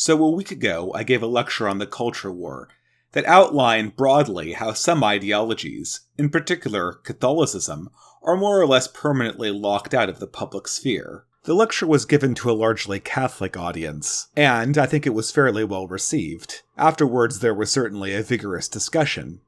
So a week ago, I gave a lecture on the culture war that outlined broadly how some ideologies, in particular Catholicism, are more or less permanently locked out of the public sphere. The lecture was given to a largely Catholic audience, and I think it was fairly well received. Afterwards, there was certainly a vigorous discussion.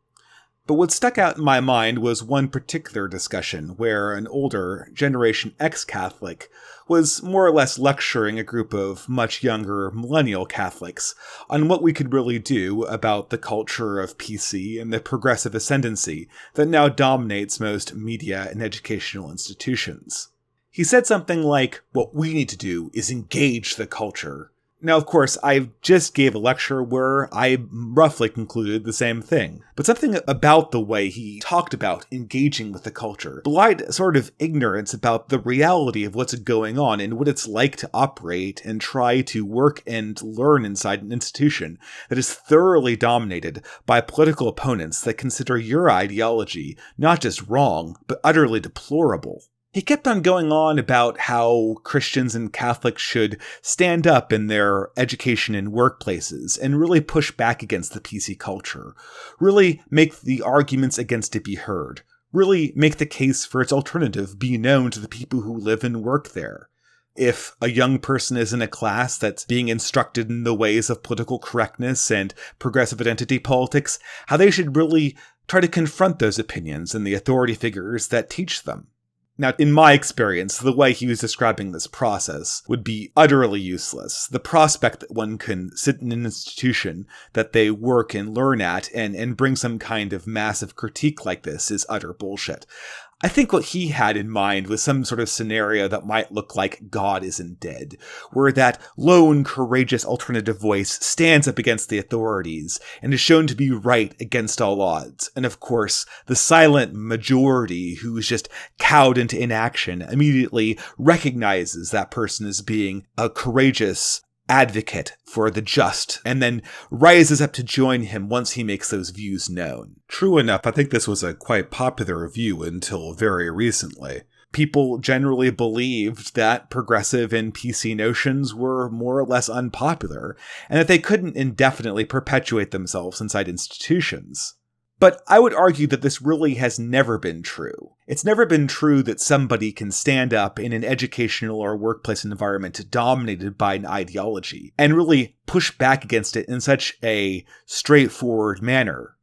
But what stuck out in my mind was one particular discussion where an older Generation X Catholic was more or less lecturing a group of much younger millennial Catholics on what we could really do about the culture of PC and the progressive ascendancy that now dominates most media and educational institutions. He said something like, what we need to do is engage the culture. Now, of course, I just gave a lecture where I roughly concluded the same thing. But something about the way he talked about engaging with the culture belied a sort of ignorance about the reality of what's going on and what it's like to operate and try to work and learn inside an institution that is thoroughly dominated by political opponents that consider your ideology not just wrong, but utterly deplorable. He kept on going on about how Christians and Catholics should stand up in their education and workplaces and really push back against the PC culture, really make the arguments against it be heard, really make the case for its alternative be known to the people who live and work there. If a young person is in a class that's being instructed in the ways of political correctness and progressive identity politics, how they should really try to confront those opinions and the authority figures that teach them. Now, in my experience, the way he was describing this process would be utterly useless. The prospect that one can sit in an institution that they work and learn at and bring some kind of massive critique like this is utter bullshit. I think what he had in mind was some sort of scenario that might look like God Isn't Dead, where that lone, courageous alternative voice stands up against the authorities and is shown to be right against all odds. And of course, the silent majority who's just cowed into inaction immediately recognizes that person as being a courageous advocate for the just, and then rises up to join him once he makes those views known. True enough, I think this was a quite popular view until very recently. People generally believed that progressive and PC notions were more or less unpopular, and that they couldn't indefinitely perpetuate themselves inside institutions. But I would argue that this really has never been true. It's never been true that somebody can stand up in an educational or workplace environment dominated by an ideology and really push back against it in such a straightforward manner.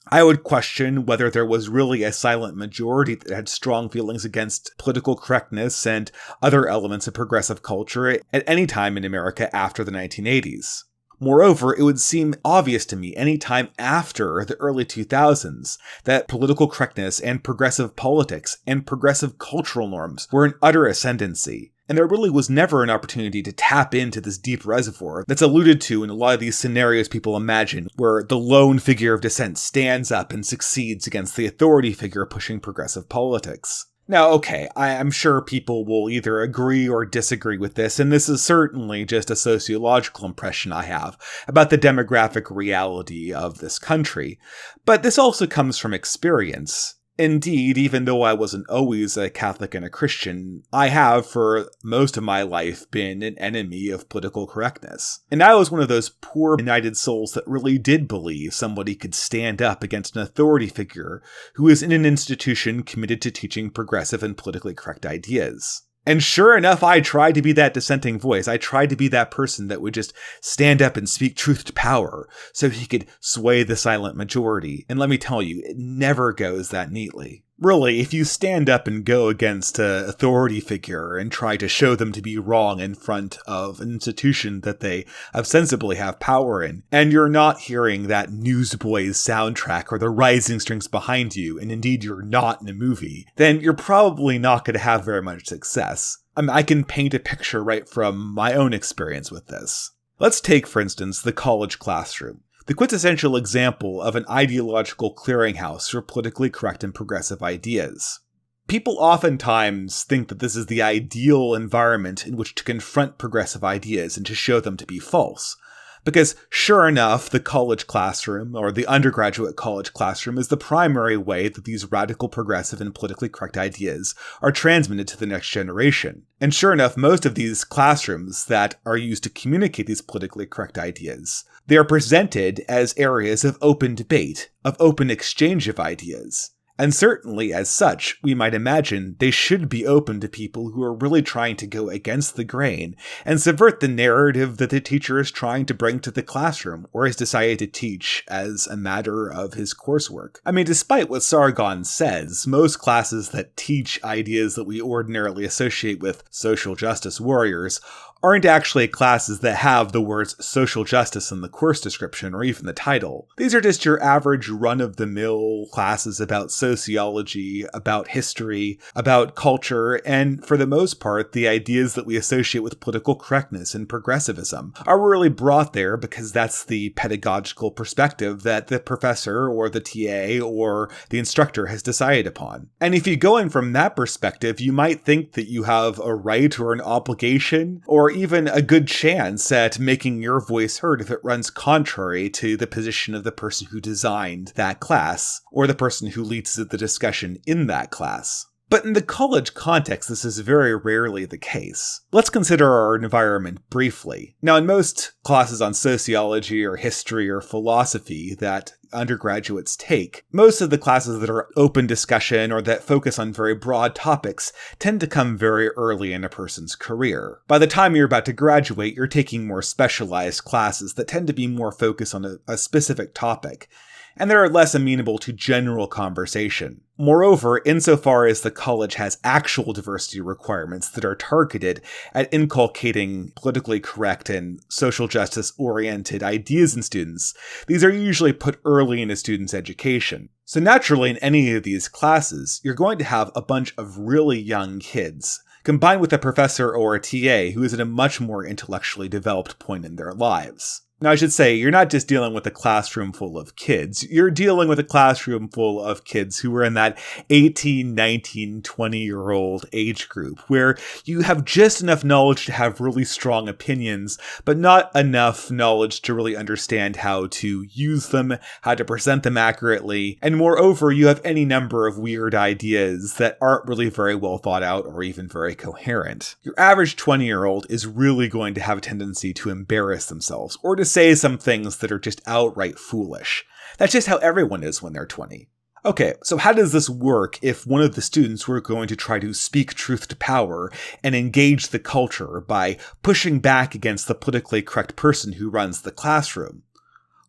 I would question whether there was really a silent majority that had strong feelings against political correctness and other elements of progressive culture at any time in America after the 1980s. Moreover, it would seem obvious to me any time after the early 2000s that political correctness and progressive politics and progressive cultural norms were in utter ascendancy. And there really was never an opportunity to tap into this deep reservoir that's alluded to in a lot of these scenarios people imagine, where the lone figure of dissent stands up and succeeds against the authority figure pushing progressive politics. Now, okay, I'm sure people will either agree or disagree with this, and this is certainly just a sociological impression I have about the demographic reality of this country. But this also comes from experience. Indeed, even though I wasn't always a Catholic and a Christian, I have, for most of my life, been an enemy of political correctness. And I was one of those poor, benighted souls that really did believe somebody could stand up against an authority figure who is in an institution committed to teaching progressive and politically correct ideas. And sure enough, I tried to be that dissenting voice. I tried to be that person that would just stand up and speak truth to power so he could sway the silent majority. And let me tell you, it never goes that neatly. Really, if you stand up and go against an authority figure and try to show them to be wrong in front of an institution that they ostensibly have power in, and you're not hearing that Newsboys soundtrack or the rising strings behind you, and indeed you're not in a movie, then you're probably not going to have very much success. I can paint a picture right from my own experience with this. Let's take, for instance, the college classroom. The quintessential example of an ideological clearinghouse for politically correct and progressive ideas. People oftentimes think that this is the ideal environment in which to confront progressive ideas and to show them to be false. Because sure enough, the college classroom, or the undergraduate college classroom, is the primary way that these radical, progressive, and politically correct ideas are transmitted to the next generation. And sure enough, most of these classrooms that are used to communicate these politically correct ideas, they are presented as areas of open debate, of open exchange of ideas. And certainly, as such, we might imagine they should be open to people who are really trying to go against the grain and subvert the narrative that the teacher is trying to bring to the classroom or has decided to teach as a matter of his coursework. I mean, despite what Sargon says, most classes that teach ideas that we ordinarily associate with social justice warriors aren't actually classes that have the words social justice in the course description or even the title. These are just your average run-of-the-mill classes about sociology, about history, about culture, and for the most part, the ideas that we associate with political correctness and progressivism are really brought there because that's the pedagogical perspective that the professor or the TA or the instructor has decided upon. And if you go in from that perspective, you might think that you have a right or an obligation or even a good chance at making your voice heard if it runs contrary to the position of the person who designed that class, or the person who leads the discussion in that class. But in the college context, this is very rarely the case. Let's consider our environment briefly. Now, in most classes on sociology or history or philosophy that undergraduates take, most of the classes that are open discussion or that focus on very broad topics tend to come very early in a person's career. By the time you're about to graduate, you're taking more specialized classes that tend to be more focused on a specific topic, and they're less amenable to general conversation. Moreover, insofar as the college has actual diversity requirements that are targeted at inculcating politically correct and social justice-oriented ideas in students, these are usually put early in a student's education. So naturally, in any of these classes, you're going to have a bunch of really young kids, combined with a professor or a TA who is at a much more intellectually developed point in their lives. Now, I should say, you're not just dealing with a classroom full of kids. You're dealing with a classroom full of kids who are in that 18, 19, 20-year-old age group, where you have just enough knowledge to have really strong opinions, but not enough knowledge to really understand how to use them, how to present them accurately, and moreover, you have any number of weird ideas that aren't really very well thought out or even very coherent. Your average 20-year-old is really going to have a tendency to embarrass themselves, or to say some things that are just outright foolish. That's just how everyone is when they're 20. Okay, so how does this work if one of the students were going to try to speak truth to power and engage the culture by pushing back against the politically correct person who runs the classroom?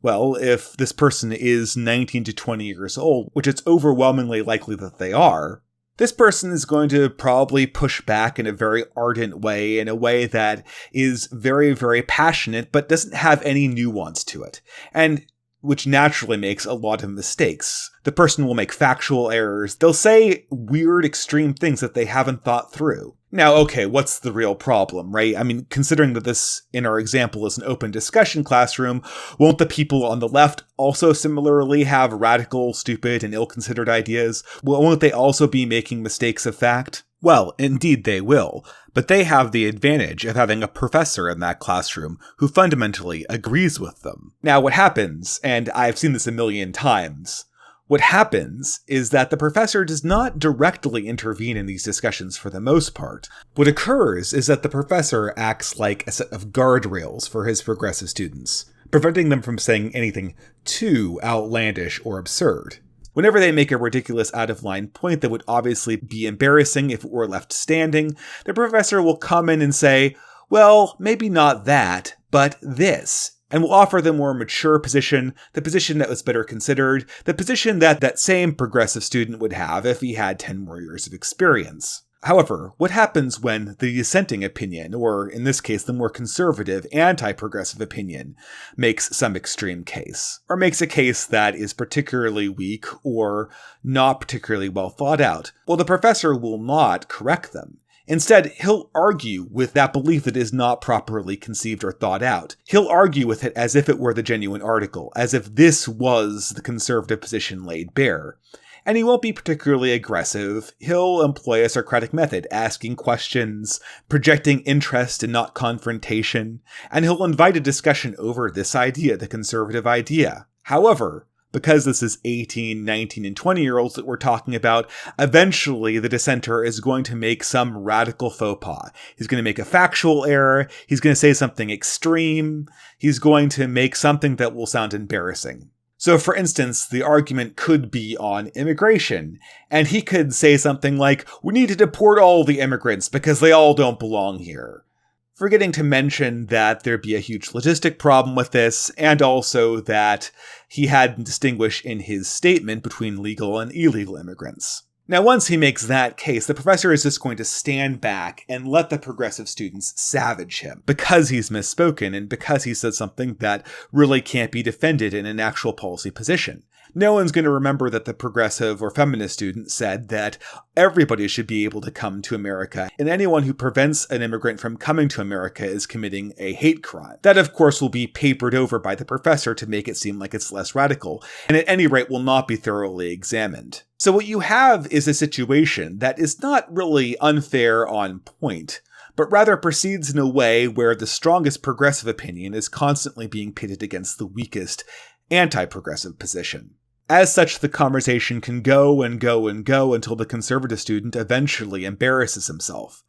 Well, if this person is 19 to 20 years old, which it's overwhelmingly likely that they are, this person is going to probably push back in a very ardent way, in a way that is very, very passionate, but doesn't have any nuance to it, and which naturally makes a lot of mistakes. The person will make factual errors. They'll say weird, extreme things that they haven't thought through. Now, okay, what's the real problem, right? I mean, considering that this, in our example, is an open discussion classroom, won't the people on the left also similarly have radical, stupid, and ill-considered ideas? Won't they also be making mistakes of fact? Well, indeed they will, but they have the advantage of having a professor in that classroom who fundamentally agrees with them. Now, what happens, and I've seen this a million times, what happens is that the professor does not directly intervene in these discussions for the most part. What occurs is that the professor acts like a set of guardrails for his progressive students, preventing them from saying anything too outlandish or absurd. Whenever they make a ridiculous out-of-line point that would obviously be embarrassing if it were left standing, the professor will come in and say, well, maybe not that, but this, and will offer the more mature position, the position that was better considered, the position that that same progressive student would have if he had 10 more years of experience. However, what happens when the dissenting opinion, or in this case the more conservative, anti-progressive opinion, makes some extreme case, or makes a case that is particularly weak or not particularly well thought out? Well, the professor will not correct them. Instead, he'll argue with that belief that is not properly conceived or thought out. He'll argue with it as if it were the genuine article, as if this was the conservative position laid bare. And he won't be particularly aggressive. He'll employ a Socratic method, asking questions, projecting interest and not confrontation, and he'll invite a discussion over this idea, the conservative idea. However, because this is 18, 19, and 20-year-olds that we're talking about, eventually the dissenter is going to make some radical faux pas. He's going to make a factual error. He's going to say something extreme. He's going to make something that will sound embarrassing. So, for instance, the argument could be on immigration, and he could say something like, "We need to deport all the immigrants because they all don't belong here." Forgetting to mention that there'd be a huge logistic problem with this, and also that he hadn't distinguished in his statement between legal and illegal immigrants. Now, once he makes that case, the professor is just going to stand back and let the progressive students savage him because he's misspoken and because he said something that really can't be defended in an actual policy position. No one's going to remember that the progressive or feminist student said that everybody should be able to come to America, and anyone who prevents an immigrant from coming to America is committing a hate crime. That, of course, will be papered over by the professor to make it seem like it's less radical, and at any rate will not be thoroughly examined. So what you have is a situation that is not really unfair on point, but rather proceeds in a way where the strongest progressive opinion is constantly being pitted against the weakest anti-progressive position. As such, the conversation can go and go and go until the conservative student eventually embarrasses himself.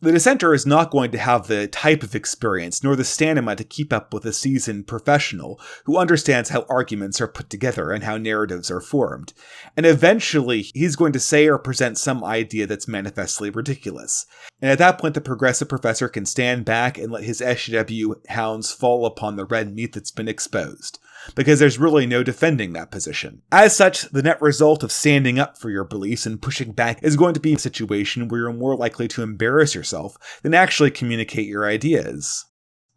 The dissenter is not going to have the type of experience nor the stamina to keep up with a seasoned professional who understands how arguments are put together and how narratives are formed. And eventually, he's going to say or present some idea that's manifestly ridiculous. And at that point, the progressive professor can stand back and let his SJW hounds fall upon the red meat that's been exposed, because there's really no defending that position. As such, the net result of standing up for your beliefs and pushing back is going to be a situation where you're more likely to embarrass yourself than actually communicate your ideas.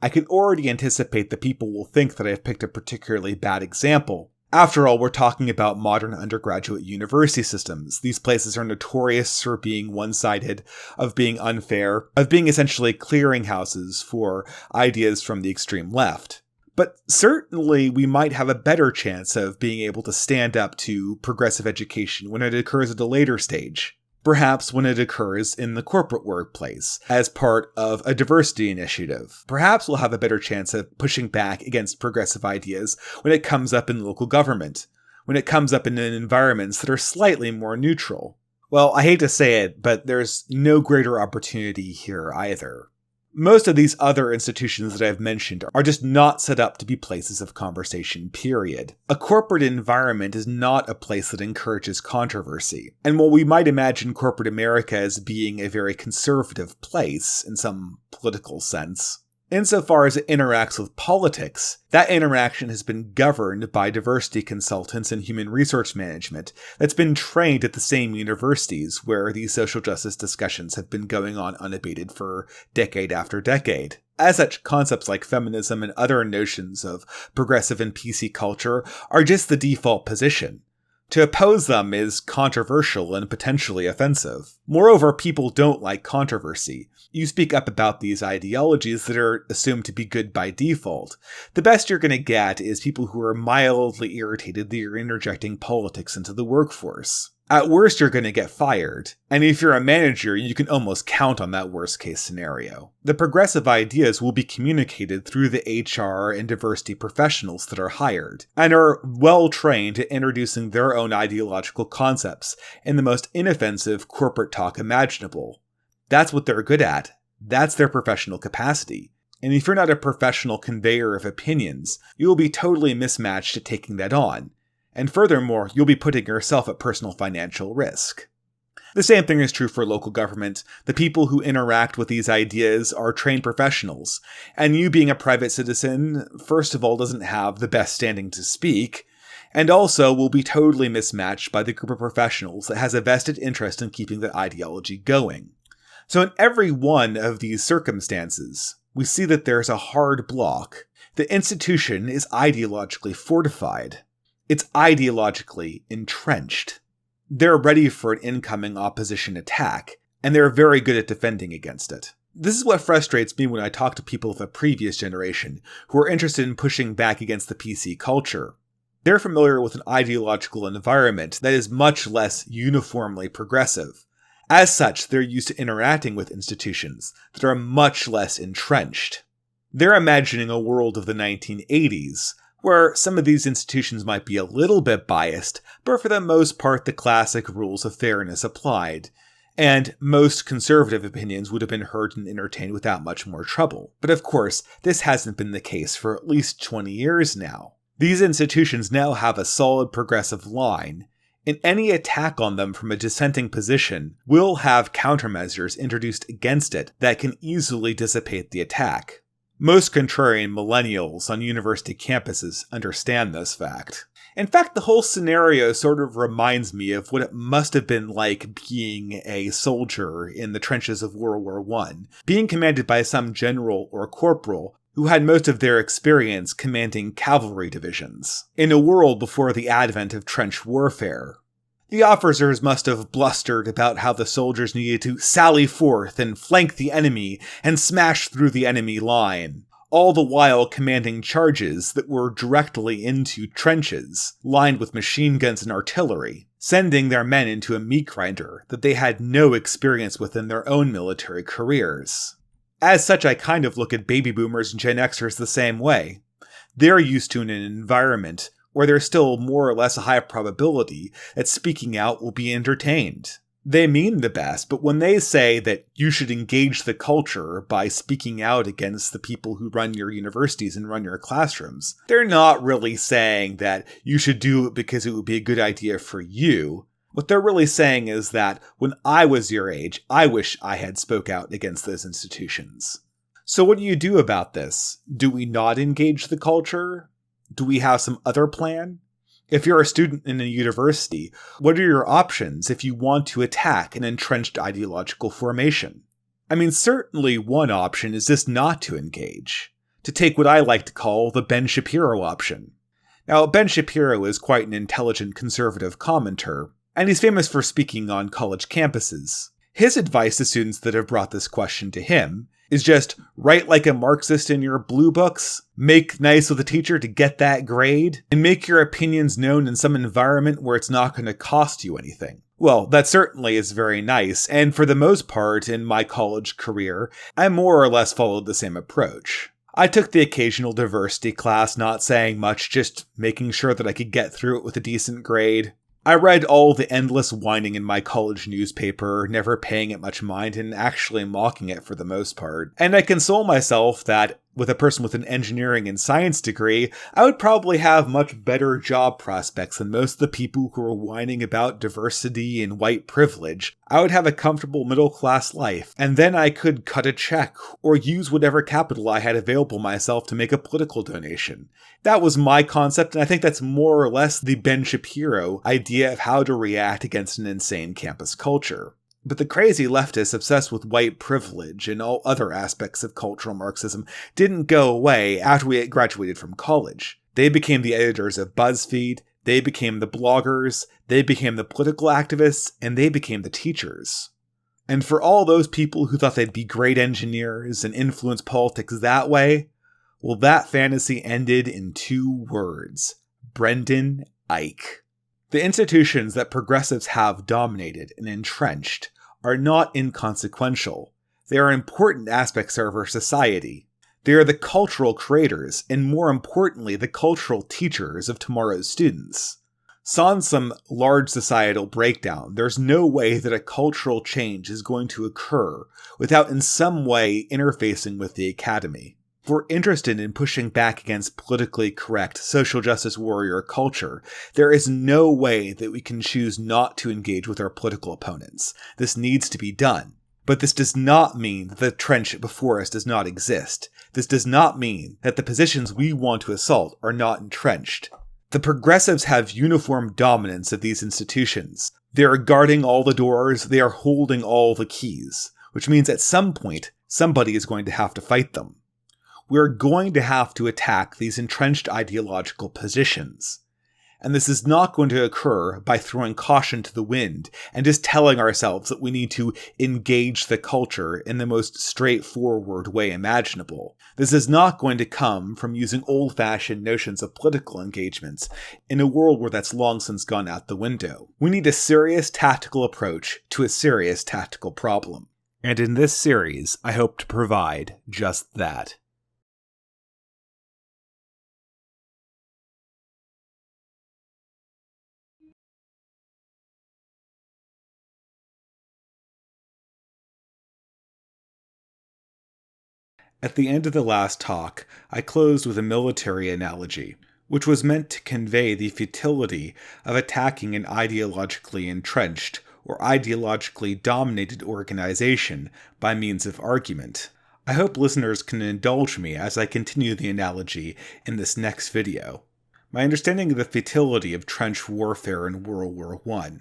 I can already anticipate that people will think that I've picked a particularly bad example. After all, we're talking about modern undergraduate university systems. These places are notorious for being one-sided, of being unfair, of being essentially clearinghouses for ideas from the extreme left. But certainly we might have a better chance of being able to stand up to progressive education when it occurs at a later stage. Perhaps when it occurs in the corporate workplace, as part of a diversity initiative. Perhaps we'll have a better chance of pushing back against progressive ideas when it comes up in local government, when it comes up in environments that are slightly more neutral. Well, I hate to say it, but there's no greater opportunity here either. Most of these other institutions that I've mentioned are just not set up to be places of conversation, period. A corporate environment is not a place that encourages controversy. And while we might imagine corporate America as being a very conservative place in some political sense, insofar as it interacts with politics, that interaction has been governed by diversity consultants and human resource management that's been trained at the same universities where these social justice discussions have been going on unabated for decade after decade. As such, concepts like feminism and other notions of progressive and PC culture are just the default position. To oppose them is controversial and potentially offensive. Moreover, people don't like controversy. You speak up about these ideologies that are assumed to be good by default. The best you're going to get is people who are mildly irritated that you're interjecting politics into the workforce. At worst, you're going to get fired. And if you're a manager, you can almost count on that worst case scenario. The progressive ideas will be communicated through the HR and diversity professionals that are hired, and are well trained at introducing their own ideological concepts in the most inoffensive corporate talk imaginable. That's what they're good at. That's their professional capacity. And if you're not a professional conveyor of opinions, you will be totally mismatched at taking that on. And furthermore, you'll be putting yourself at personal financial risk. The same thing is true for local government. The people who interact with these ideas are trained professionals, and you being a private citizen, first of all, doesn't have the best standing to speak, and also will be totally mismatched by the group of professionals that has a vested interest in keeping that ideology going. So in every one of these circumstances, we see that there's a hard block. The institution is ideologically fortified. It's ideologically entrenched. They're ready for an incoming opposition attack, and they're very good at defending against it. This is what frustrates me when I talk to people of a previous generation who are interested in pushing back against the PC culture. They're familiar with an ideological environment that is much less uniformly progressive. As such, they're used to interacting with institutions that are much less entrenched. They're imagining a world of the 1980s, where some of these institutions might be a little bit biased, but for the most part the classic rules of fairness applied, and most conservative opinions would have been heard and entertained without much more trouble. But of course, this hasn't been the case for at least 20 years now. These institutions now have a solid progressive line, and any attack on them from a dissenting position will have countermeasures introduced against it that can easily dissipate the attack. Most contrarian millennials on university campuses understand this fact. In fact, the whole scenario sort of reminds me of what it must have been like being a soldier in the trenches of World War I, being commanded by some general or corporal who had most of their experience commanding cavalry divisions, in a world before the advent of trench warfare. The officers must have blustered about how the soldiers needed to sally forth and flank the enemy and smash through the enemy line, all the while commanding charges that were directly into trenches, lined with machine guns and artillery, sending their men into a meat grinder that they had no experience with in their own military careers. As such, I kind of look at baby boomers and Gen Xers the same way. They're used to an environment where there's still more or less a high probability that speaking out will be entertained. They mean the best, but when they say that you should engage the culture by speaking out against the people who run your universities and run your classrooms, they're not really saying that you should do it because it would be a good idea for you. What they're really saying is that when I was your age, I wish I had spoke out against those institutions. So what do you do about this? Do we not engage the culture? Do we have some other plan? If you're a student in a university, what are your options if you want to attack an entrenched ideological formation? I mean, certainly one option is just not to engage, to take what I like to call the Ben Shapiro option. Now, Ben Shapiro is quite an intelligent conservative commenter, and he's famous for speaking on college campuses. His advice to students that have brought this question to him is just write like a Marxist in your blue books, make nice with the teacher to get that grade, and make your opinions known in some environment where it's not going to cost you anything. Well, that certainly is very nice, and for the most part in my college career, I more or less followed the same approach. I took the occasional diversity class, not saying much, just making sure that I could get through it with a decent grade. I read all the endless whining in my college newspaper, never paying it much mind and actually mocking it for the most part. And I console myself that, with a person with an engineering and science degree, I would probably have much better job prospects than most of the people who are whining about diversity and white privilege. I would have a comfortable middle-class life, and then I could cut a check, or use whatever capital I had available myself to make a political donation. That was my concept, and I think that's more or less the Ben Shapiro idea of how to react against an insane campus culture. But the crazy leftists obsessed with white privilege and all other aspects of cultural Marxism didn't go away after we graduated from college. They became the editors of BuzzFeed, they became the bloggers, they became the political activists, and they became the teachers. And for all those people who thought they'd be great engineers and influence politics that way, well, that fantasy ended in 2 words: Brendan Ike. The institutions that progressives have dominated and entrenched are not inconsequential. They are important aspects of our society. They are the cultural creators, and more importantly, the cultural teachers of tomorrow's students. Sans some large societal breakdown, there's no way that a cultural change is going to occur without in some way interfacing with the academy. If we're interested in pushing back against politically correct social justice warrior culture, there is no way that we can choose not to engage with our political opponents. This needs to be done. But this does not mean that the trench before us does not exist. This does not mean that the positions we want to assault are not entrenched. The progressives have uniform dominance of these institutions. They are guarding all the doors, they are holding all the keys, which means at some point, somebody is going to have to fight them. We're going to have to attack these entrenched ideological positions. And this is not going to occur by throwing caution to the wind and just telling ourselves that we need to engage the culture in the most straightforward way imaginable. This is not going to come from using old-fashioned notions of political engagements in a world where that's long since gone out the window. We need a serious tactical approach to a serious tactical problem. And in this series, I hope to provide just that. At the end of the last talk, I closed with a military analogy, which was meant to convey the futility of attacking an ideologically entrenched or ideologically dominated organization by means of argument. I hope listeners can indulge me as I continue the analogy in this next video. My understanding of the futility of trench warfare in World War I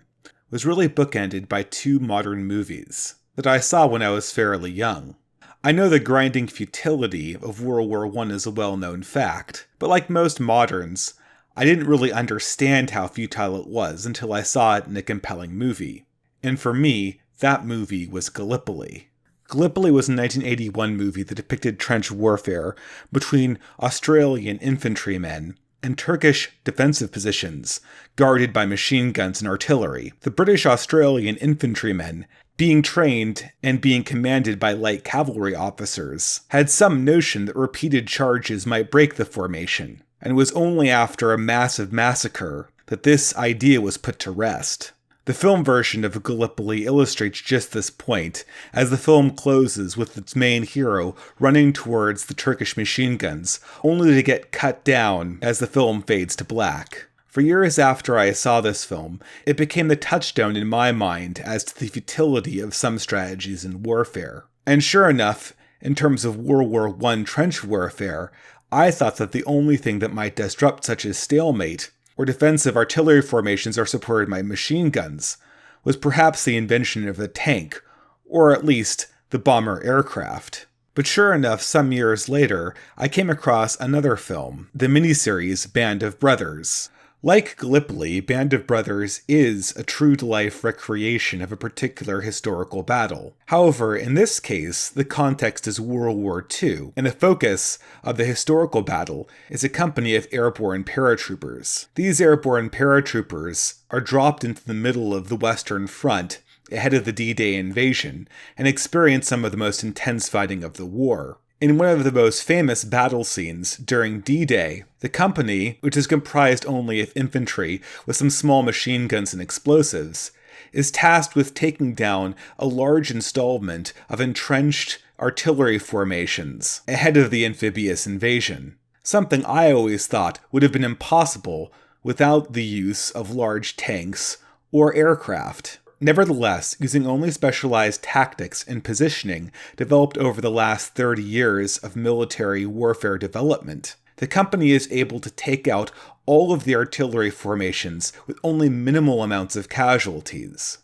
was really bookended by two modern movies that I saw when I was fairly young. I know the grinding futility of World War I is a well-known fact, but like most moderns, I didn't really understand how futile it was until I saw it in a compelling movie. And for me, that movie was Gallipoli. Gallipoli was a 1981 movie that depicted trench warfare between Australian infantrymen and Turkish defensive positions guarded by machine guns and artillery. The British Australian infantrymen, being trained and being commanded by light cavalry officers, had some notion that repeated charges might break the formation, and it was only after a massive massacre that this idea was put to rest. The film version of Gallipoli illustrates just this point, as the film closes with its main hero running towards the Turkish machine guns, only to get cut down as the film fades to black. For years after I saw this film, it became the touchstone in my mind as to the futility of some strategies in warfare. And sure enough, in terms of World War I trench warfare, I thought that the only thing that might disrupt such a stalemate, where defensive artillery formations are supported by machine guns, was perhaps the invention of the tank, or at least the bomber aircraft. But sure enough, some years later, I came across another film, the miniseries Band of Brothers. Like Gallipoli, Band of Brothers is a true-to-life recreation of a particular historical battle. However, in this case, the context is World War II, and the focus of the historical battle is a company of airborne paratroopers. These airborne paratroopers are dropped into the middle of the Western Front ahead of the D-Day invasion, and experience some of the most intense fighting of the war. In one of the most famous battle scenes during D-Day, the company, which is comprised only of infantry with some small machine guns and explosives, is tasked with taking down a large installment of entrenched artillery formations ahead of the amphibious invasion, something I always thought would have been impossible without the use of large tanks or aircraft. Nevertheless, using only specialized tactics and positioning developed over the last 30 years of military warfare development, the company is able to take out all of the artillery formations with only minimal amounts of casualties.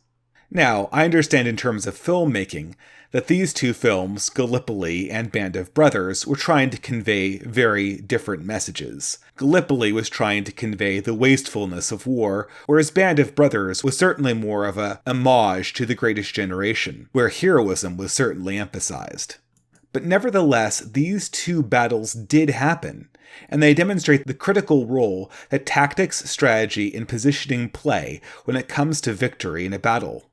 Now, I understand in terms of filmmaking that these two films, Gallipoli and Band of Brothers, were trying to convey very different messages. Gallipoli was trying to convey the wastefulness of war, whereas Band of Brothers was certainly more of a homage to The Greatest Generation, where heroism was certainly emphasized. But nevertheless, these two battles did happen, and they demonstrate the critical role that tactics, strategy, and positioning play when it comes to victory in a battle.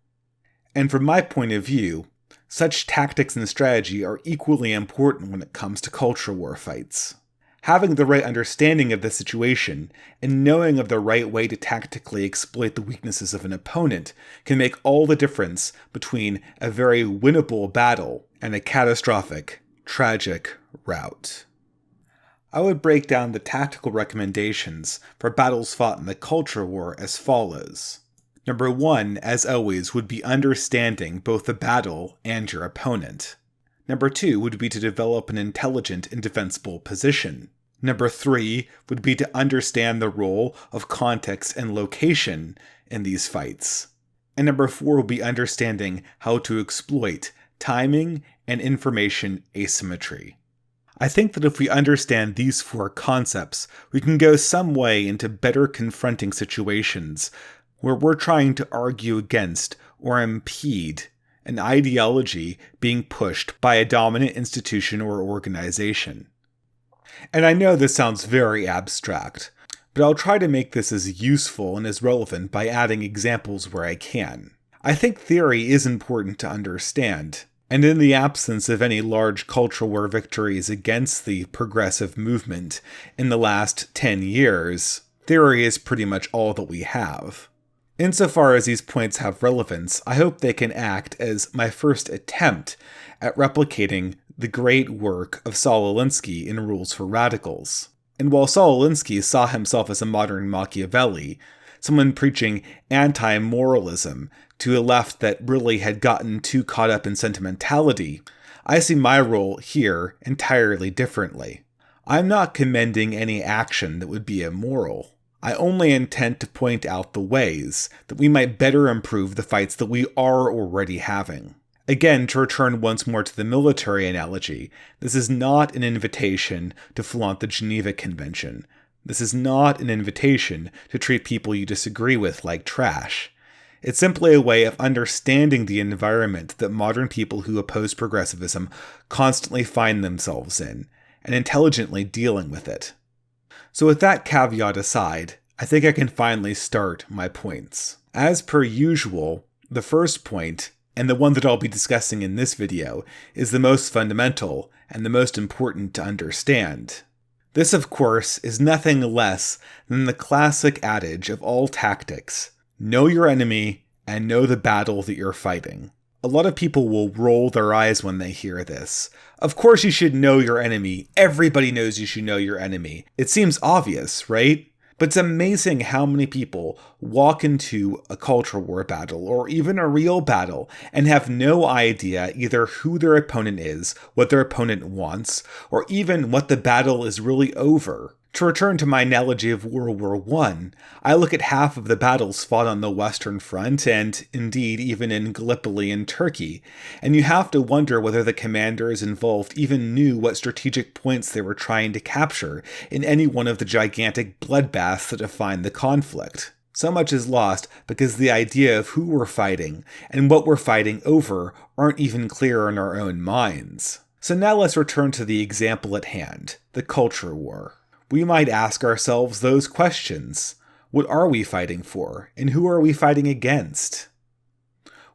And from my point of view, such tactics and strategy are equally important when it comes to culture war fights. Having the right understanding of the situation and knowing of the right way to tactically exploit the weaknesses of an opponent can make all the difference between a very winnable battle and a catastrophic, tragic rout. I would break down the tactical recommendations for battles fought in the culture war as follows. Number 1, as always, would be understanding both the battle and your opponent. Number 2 would be to develop an intelligent and defensible position. Number 3 would be to understand the role of context and location in these fights. And number 4 would be understanding how to exploit timing and information asymmetry. I think that if we understand these four concepts, we can go some way into better confronting situations where we're trying to argue against or impede an ideology being pushed by a dominant institution or organization. And I know this sounds very abstract, but I'll try to make this as useful and as relevant by adding examples where I can. I think theory is important to understand, and in the absence of any large cultural war victories against the progressive movement in the last 10 years, theory is pretty much all that we have. Insofar as these points have relevance, I hope they can act as my first attempt at replicating the great work of Saul Alinsky in Rules for Radicals. And while Saul Alinsky saw himself as a modern Machiavelli, someone preaching anti-moralism to a left that really had gotten too caught up in sentimentality, I see my role here entirely differently. I'm not commending any action that would be immoral. I only intend to point out the ways that we might better improve the fights that we are already having. Again, to return once more to the military analogy, this is not an invitation to flaunt the Geneva Convention. This is not an invitation to treat people you disagree with like trash. It's simply a way of understanding the environment that modern people who oppose progressivism constantly find themselves in, and intelligently dealing with it. So with that caveat aside, I think I can finally start my points. As per usual, the first point, and the one that I'll be discussing in this video, is the most fundamental and the most important to understand. This, of course, is nothing less than the classic adage of all tactics: know your enemy and know the battle that you're fighting. A lot of people will roll their eyes when they hear this. Of course you should know your enemy. Everybody knows you should know your enemy. It seems obvious, right? But it's amazing how many people walk into a culture war battle or even a real battle and have no idea either who their opponent is, what their opponent wants, or even what the battle is really over. To return to my analogy of World War I look at half of the battles fought on the Western Front, and indeed even in Gallipoli in Turkey, and you have to wonder whether the commanders involved even knew what strategic points they were trying to capture in any one of the gigantic bloodbaths that defined the conflict. So much is lost because the idea of who we're fighting and what we're fighting over aren't even clear in our own minds. So now let's return to the example at hand, the culture war. We might ask ourselves those questions. What are we fighting for, and who are we fighting against?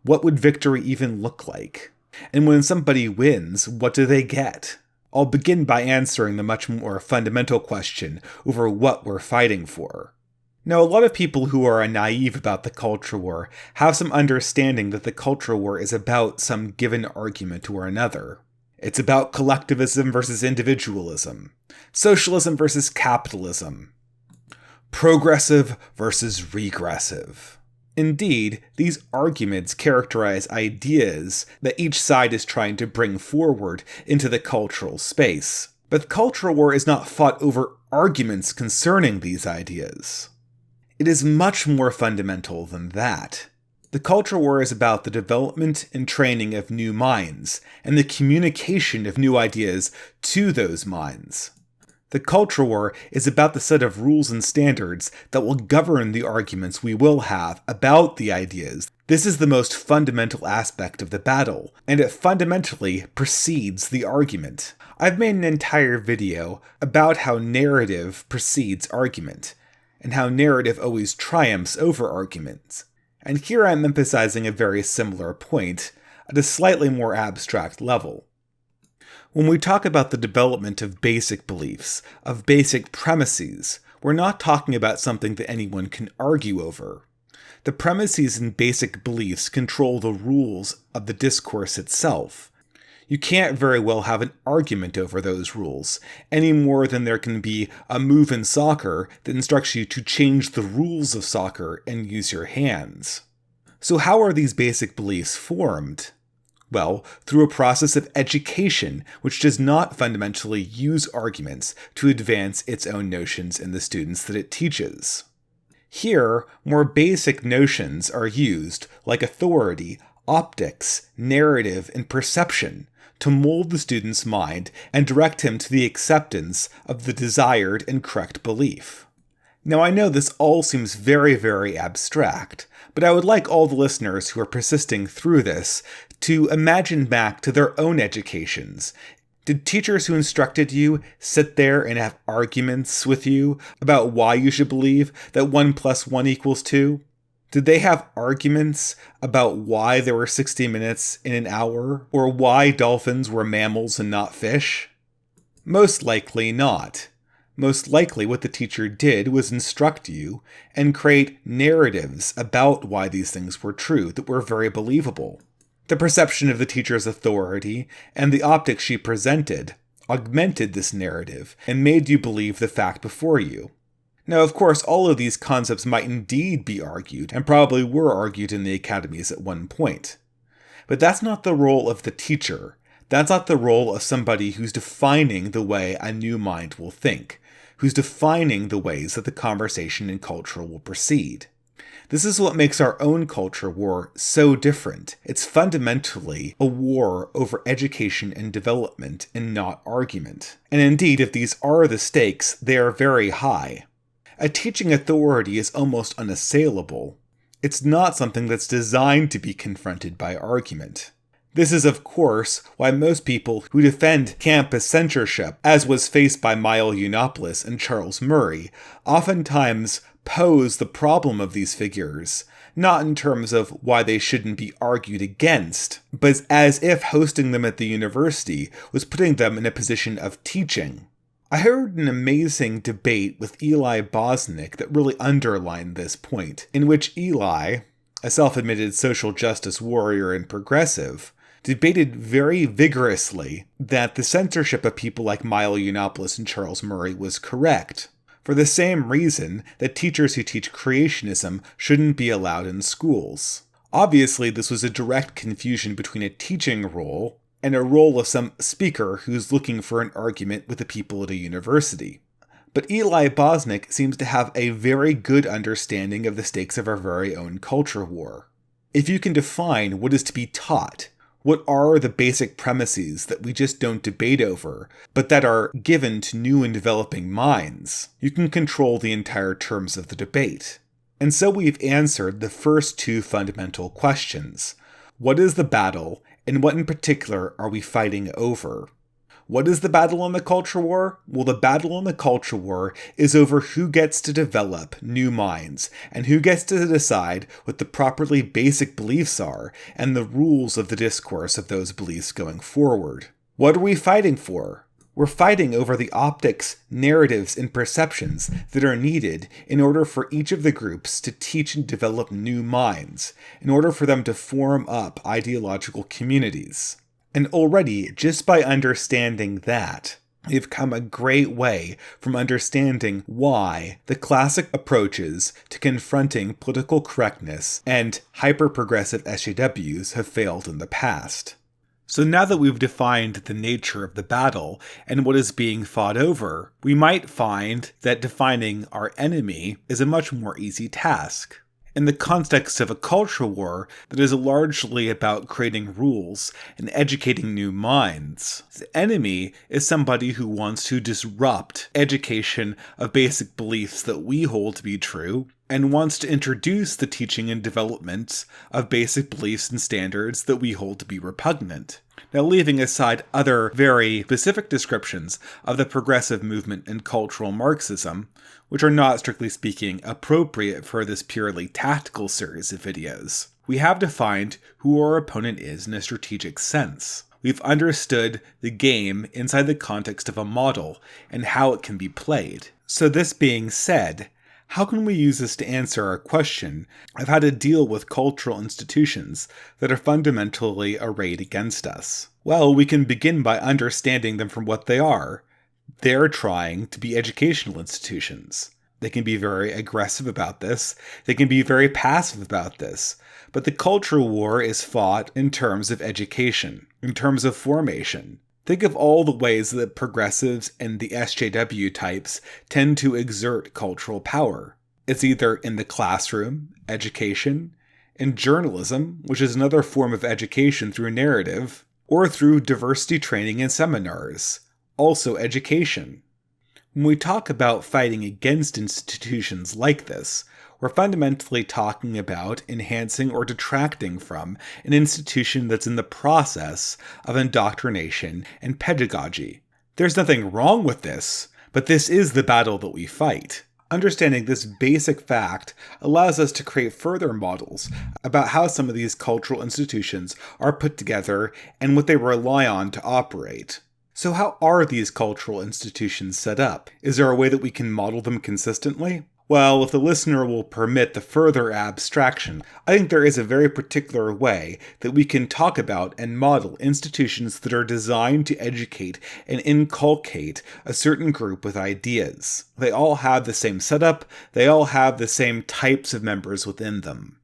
What would victory even look like? And when somebody wins, what do they get? I'll begin by answering the much more fundamental question over what we're fighting for. Now, a lot of people who are naive about the culture war have some understanding that the culture war is about some given argument or another. It's about collectivism versus individualism, socialism versus capitalism, progressive versus regressive. Indeed, these arguments characterize ideas that each side is trying to bring forward into the cultural space. But the cultural war is not fought over arguments concerning these ideas. It is much more fundamental than that. The culture war is about the development and training of new minds, and the communication of new ideas to those minds. The culture war is about the set of rules and standards that will govern the arguments we will have about the ideas. This is the most fundamental aspect of the battle, and it fundamentally precedes the argument. I've made an entire video about how narrative precedes argument, and how narrative always triumphs over arguments. And here I'm emphasizing a very similar point, at a slightly more abstract level. When we talk about the development of basic beliefs, of basic premises, we're not talking about something that anyone can argue over. The premises and basic beliefs control the rules of the discourse itself. You can't very well have an argument over those rules, any more than there can be a move in soccer that instructs you to change the rules of soccer and use your hands. So how are these basic beliefs formed? Well, through a process of education, which does not fundamentally use arguments to advance its own notions in the students that it teaches. Here, more basic notions are used, like authority, optics, narrative, and perception, to mold the student's mind and direct him to the acceptance of the desired and correct belief. Now, I know this all seems very, very abstract, but I would like all the listeners who are persisting through this to imagine back to their own educations. Did teachers who instructed you sit there and have arguments with you about why you should believe that 1 + 1 = 2? Did they have arguments about why there were 60 minutes in an hour, or why dolphins were mammals and not fish? Most likely not. Most likely what the teacher did was instruct you and create narratives about why these things were true that were very believable. The perception of the teacher's authority and the optics she presented augmented this narrative and made you believe the fact before you. Now, of course, all of these concepts might indeed be argued, and probably were argued in the academies at one point. But that's not the role of the teacher. That's not the role of somebody who's defining the way a new mind will think, who's defining the ways that the conversation and culture will proceed. This is what makes our own culture war so different. It's fundamentally a war over education and development and not argument. And indeed, if these are the stakes, they are very high. A teaching authority is almost unassailable. It's not something that's designed to be confronted by argument. This is, of course, why most people who defend campus censorship, as was faced by Milo Yiannopoulos and Charles Murray, oftentimes pose the problem of these figures, not in terms of why they shouldn't be argued against, but as if hosting them at the university was putting them in a position of teaching. I heard an amazing debate with Eli Bosnick that really underlined this point, in which Eli, a self-admitted social justice warrior and progressive, debated very vigorously that the censorship of people like Milo Yiannopoulos and Charles Murray was correct, for the same reason that teachers who teach creationism shouldn't be allowed in schools. Obviously, this was a direct confusion between a teaching role and a role of some speaker who's looking for an argument with the people at a university. But Eli Bosnick seems to have a very good understanding of the stakes of our very own culture war. If you can define what is to be taught, what are the basic premises that we just don't debate over, but that are given to new and developing minds, you can control the entire terms of the debate. And so we've answered the first two fundamental questions. What is the battle, and what in particular are we fighting over? What is the battle in the culture war? Well, the battle in the culture war is over who gets to develop new minds, and who gets to decide what the properly basic beliefs are, and the rules of the discourse of those beliefs going forward. What are we fighting for? We're fighting over the optics, narratives, and perceptions that are needed in order for each of the groups to teach and develop new minds, in order for them to form up ideological communities. And already, just by understanding that, we've come a great way from understanding why the classic approaches to confronting political correctness and hyper-progressive SJWs have failed in the past. So now that we've defined the nature of the battle and what is being fought over, we might find that defining our enemy is a much more easy task. In the context of a culture war that is largely about creating rules and educating new minds, the enemy is somebody who wants to disrupt education of basic beliefs that we hold to be true, and wants to introduce the teaching and development of basic beliefs and standards that we hold to be repugnant. Now, leaving aside other very specific descriptions of the progressive movement and cultural Marxism, which are not, strictly speaking, appropriate for this purely tactical series of videos, we have defined who our opponent is in a strategic sense. We've understood the game inside the context of a model and how it can be played. So this being said, how can we use this to answer our question of how to deal with cultural institutions that are fundamentally arrayed against us? Well, we can begin by understanding them for what they are. They're trying to be educational institutions. They can be very aggressive about this. They can be very passive about this. But the culture war is fought in terms of education, in terms of formation. Think of all the ways that progressives and the SJW types tend to exert cultural power. It's either in the classroom, education, in journalism, which is another form of education through narrative, or through diversity training and seminars, also education. When we talk about fighting against institutions like this, we're fundamentally talking about enhancing or detracting from an institution that's in the process of indoctrination and pedagogy. There's nothing wrong with this, but this is the battle that we fight. Understanding this basic fact allows us to create further models about how some of these cultural institutions are put together and what they rely on to operate. So how are these cultural institutions set up? Is there a way that we can model them consistently? Well, if the listener will permit the further abstraction, I think there is a very particular way that we can talk about and model institutions that are designed to educate and inculcate a certain group with ideas. They all have the same setup, they all have the same types of members within them.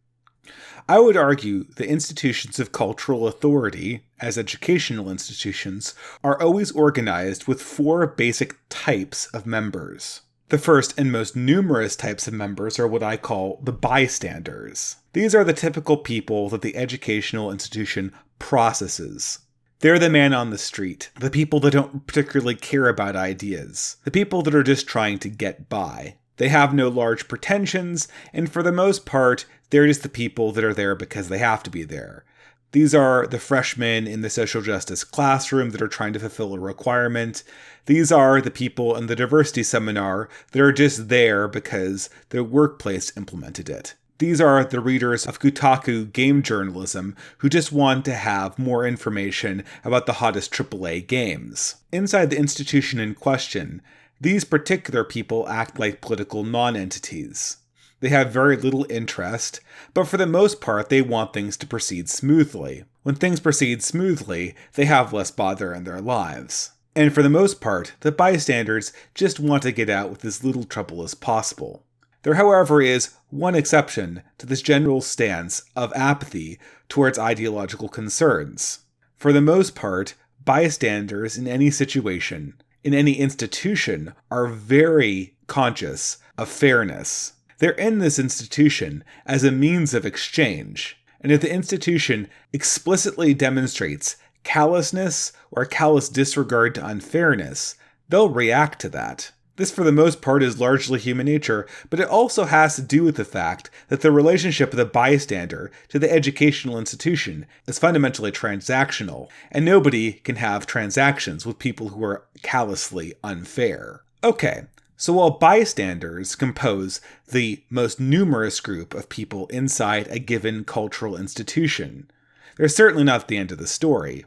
I would argue that institutions of cultural authority, as educational institutions, are always organized with 4 basic types of members. The first and most numerous types of members are what I call the bystanders. These are the typical people that the educational institution processes. They're the man on the street, the people that don't particularly care about ideas, the people that are just trying to get by. They have no large pretensions, and for the most part, they're just the people that are there because they have to be there. These are the freshmen in the social justice classroom that are trying to fulfill a requirement. These are the people in the diversity seminar that are just there because their workplace implemented it. These are the readers of Kotaku game journalism who just want to have more information about the hottest AAA games. Inside the institution in question, these particular people act like political non-entities. They have very little interest, but for the most part they want things to proceed smoothly. When things proceed smoothly, they have less bother in their lives. And for the most part, the bystanders just want to get out with as little trouble as possible. There, however, is one exception to this general stance of apathy towards ideological concerns. For the most part, bystanders in any situation, in any institution, are very conscious of fairness. They're in this institution as a means of exchange, and if the institution explicitly demonstrates callousness or callous disregard to unfairness, they'll react to that. This, for the most part, is largely human nature, but it also has to do with the fact that the relationship of the bystander to the educational institution is fundamentally transactional, and nobody can have transactions with people who are callously unfair. Okay. So while bystanders compose the most numerous group of people inside a given cultural institution, they're certainly not the end of the story.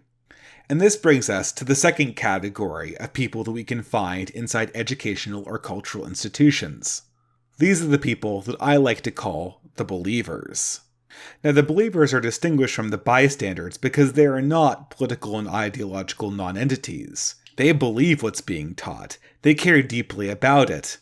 And this brings us to the second category of people that we can find inside educational or cultural institutions. These are the people that I like to call the believers. Now, the believers are distinguished from the bystanders because they are not political and ideological non-entities. They believe what's being taught. They care deeply about it.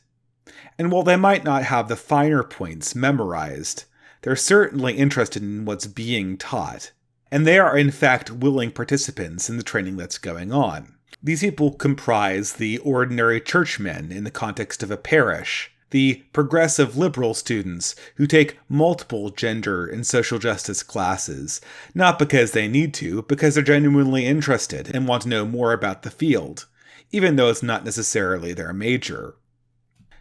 And while they might not have the finer points memorized, they're certainly interested in what's being taught. And they are in fact willing participants in the training that's going on. These people comprise the ordinary churchmen in the context of a parish, the progressive liberal students who take multiple gender and social justice classes, not because they need to, because they're genuinely interested and want to know more about the field, even though it's not necessarily their major.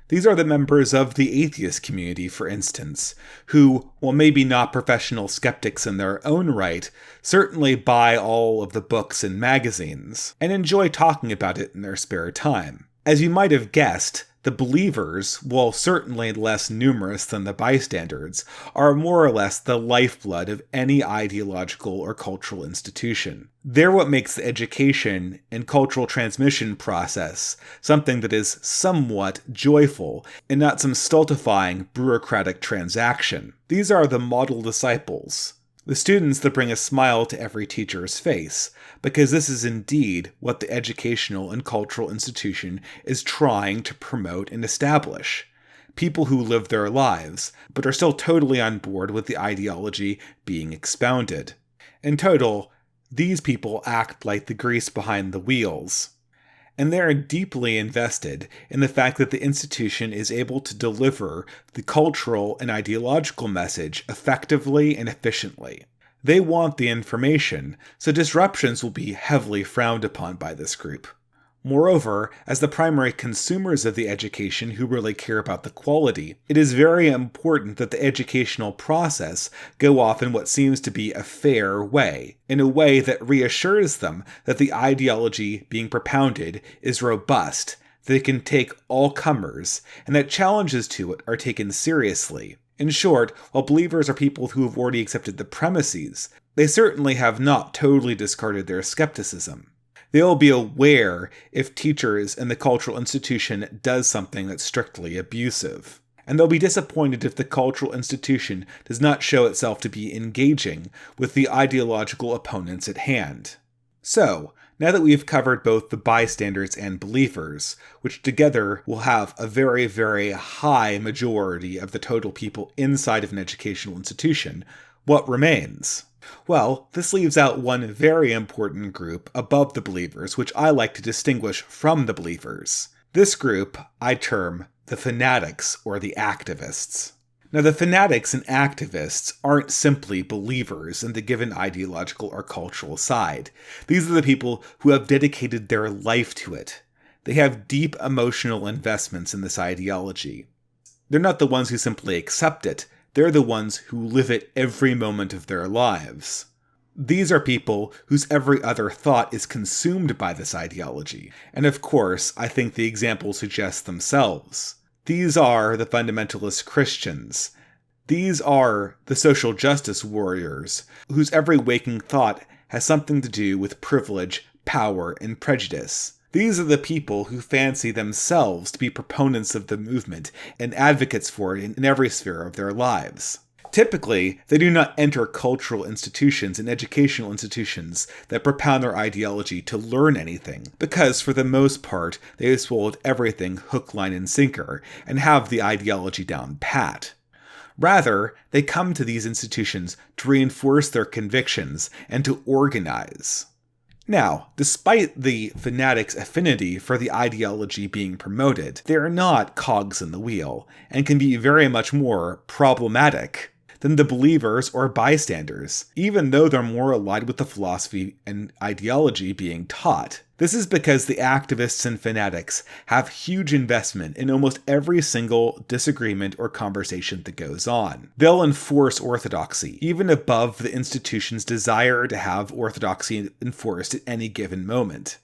These are the members of the atheist community, for instance, who, while maybe not professional skeptics in their own right, certainly buy all of the books and magazines, and enjoy talking about it in their spare time. As you might have guessed, the believers, while certainly less numerous than the bystanders, are more or less the lifeblood of any ideological or cultural institution. They're what makes the education and cultural transmission process something that is somewhat joyful and not some stultifying bureaucratic transaction. These are the model disciples. The students that bring a smile to every teacher's face, because this is indeed what the educational and cultural institution is trying to promote and establish. People who live their lives, but are still totally on board with the ideology being expounded. In total, these people act like the grease behind the wheels. And they are deeply invested in the fact that the institution is able to deliver the cultural and ideological message effectively and efficiently. They want the information, so disruptions will be heavily frowned upon by this group. Moreover, as the primary consumers of the education who really care about the quality, it is very important that the educational process go off in what seems to be a fair way, in a way that reassures them that the ideology being propounded is robust, that it can take all comers, and that challenges to it are taken seriously. In short, while believers are people who have already accepted the premises, they certainly have not totally discarded their skepticism. They will be aware if teachers in the cultural institution does something that's strictly abusive. And they'll be disappointed if the cultural institution does not show itself to be engaging with the ideological opponents at hand. So, now that we've covered both the bystanders and believers, which together will have a very, very high majority of the total people inside of an educational institution, what remains? Well, this leaves out one very important group above the believers, which I like to distinguish from the believers. This group I term the fanatics or the activists. Now, the fanatics and activists aren't simply believers in the given ideological or cultural side. These are the people who have dedicated their life to it. They have deep emotional investments in this ideology. They're not the ones who simply accept it. They're the ones who live it every moment of their lives. These are people whose every other thought is consumed by this ideology. And of course, I think the examples suggest themselves. These are the fundamentalist Christians. These are the social justice warriors, whose every waking thought has something to do with privilege, power, and prejudice. These are the people who fancy themselves to be proponents of the movement and advocates for it in every sphere of their lives. Typically, they do not enter cultural institutions and educational institutions that propound their ideology to learn anything, because for the most part, they have swallowed everything hook, line, and sinker, and have the ideology down pat. Rather, they come to these institutions to reinforce their convictions and to organize. Now, despite the fanatics' affinity for the ideology being promoted, they are not cogs in the wheel, and can be very much more problematic than the believers or bystanders, even though they're more aligned with the philosophy and ideology being taught. This is because the activists and fanatics have huge investment in almost every single disagreement or conversation that goes on. They'll enforce orthodoxy, even above the institution's desire to have orthodoxy enforced at any given moment.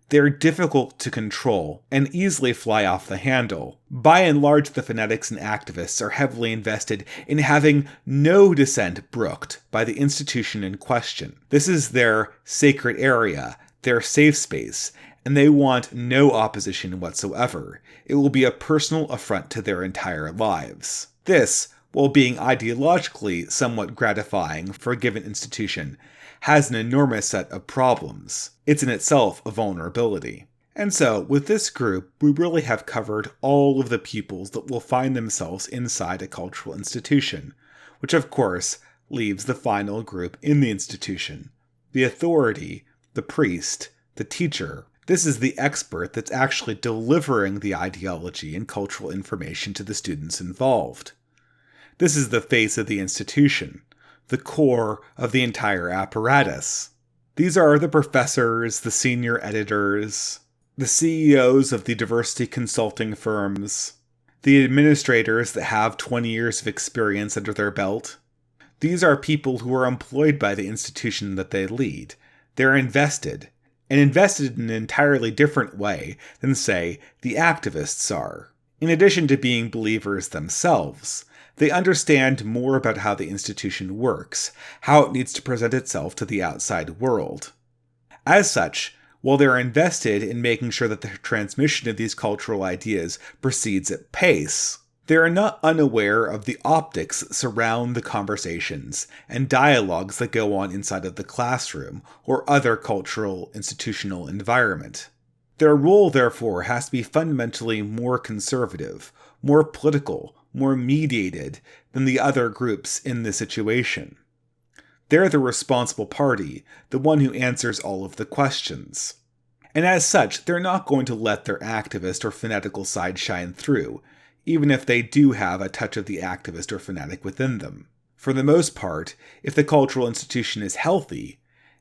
They're difficult to control and easily fly off the handle. By and large, the fanatics and activists are heavily invested in having no dissent brooked by the institution in question. This is their sacred area, their safe space, and they want no opposition whatsoever. It will be a personal affront to their entire lives. This, while being ideologically somewhat gratifying for a given institution, has an enormous set of problems. It's in itself a vulnerability. And so, with this group, we really have covered all of the pupils that will find themselves inside a cultural institution, which of course leaves the final group in the institution. The authority, the priest, the teacher. This is the expert that's actually delivering the ideology and cultural information to the students involved. This is the face of the institution, the core of the entire apparatus. These are the professors, the senior editors, the CEOs of the diversity consulting firms, the administrators that have 20 years of experience under their belt. These are people who are employed by the institution that they lead. They're invested, and invested in an entirely different way than, say, the activists are. In addition to being believers themselves, they understand more about how the institution works, how it needs to present itself to the outside world. As such, while they're invested in making sure that the transmission of these cultural ideas proceeds at pace, they are not unaware of the optics that surround the conversations and dialogues that go on inside of the classroom or other cultural institutional environment. Their role, therefore, has to be fundamentally more conservative, more political, more mediated than the other groups in the situation. They're the responsible party, the one who answers all of the questions. And as such, they're not going to let their activist or fanatical side shine through, even if they do have a touch of the activist or fanatic within them. For the most part, if the cultural institution is healthy,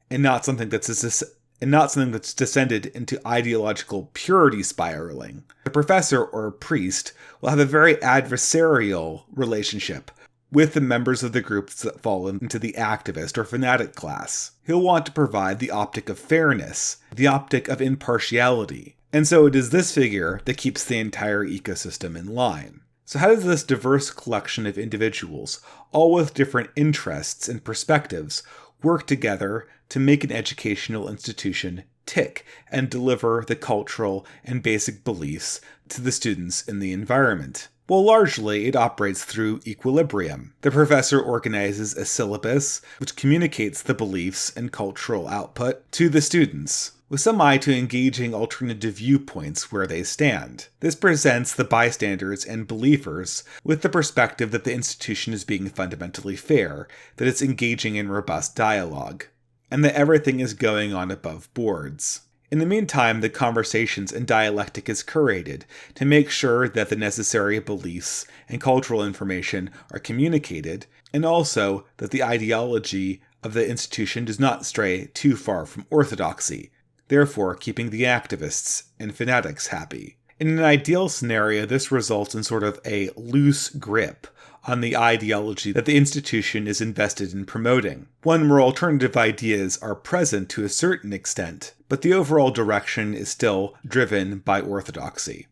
and not something that's descended into ideological purity spiraling, the professor or priest will have a very adversarial relationship with the members of the groups that fall into the activist or fanatic class. He'll want to provide the optic of fairness, the optic of impartiality, and so it is this figure that keeps the entire ecosystem in line. So how does this diverse collection of individuals, all with different interests and perspectives, work together to make an educational institution tick and deliver the cultural and basic beliefs to the students in the environment? Well, largely, it operates through equilibrium. The professor organizes a syllabus which communicates the beliefs and cultural output to the students, with some eye to engaging alternative viewpoints where they stand. This presents the bystanders and believers with the perspective that the institution is being fundamentally fair, that it's engaging in robust dialogue, and that everything is going on above boards. In the meantime, the conversations and dialectic is curated to make sure that the necessary beliefs and cultural information are communicated, and also that the ideology of the institution does not stray too far from orthodoxy, therefore keeping the activists and fanatics happy. In an ideal scenario, this results in sort of a loose grip on the ideology that the institution is invested in promoting, one where alternative ideas are present to a certain extent, but the overall direction is still driven by orthodoxy.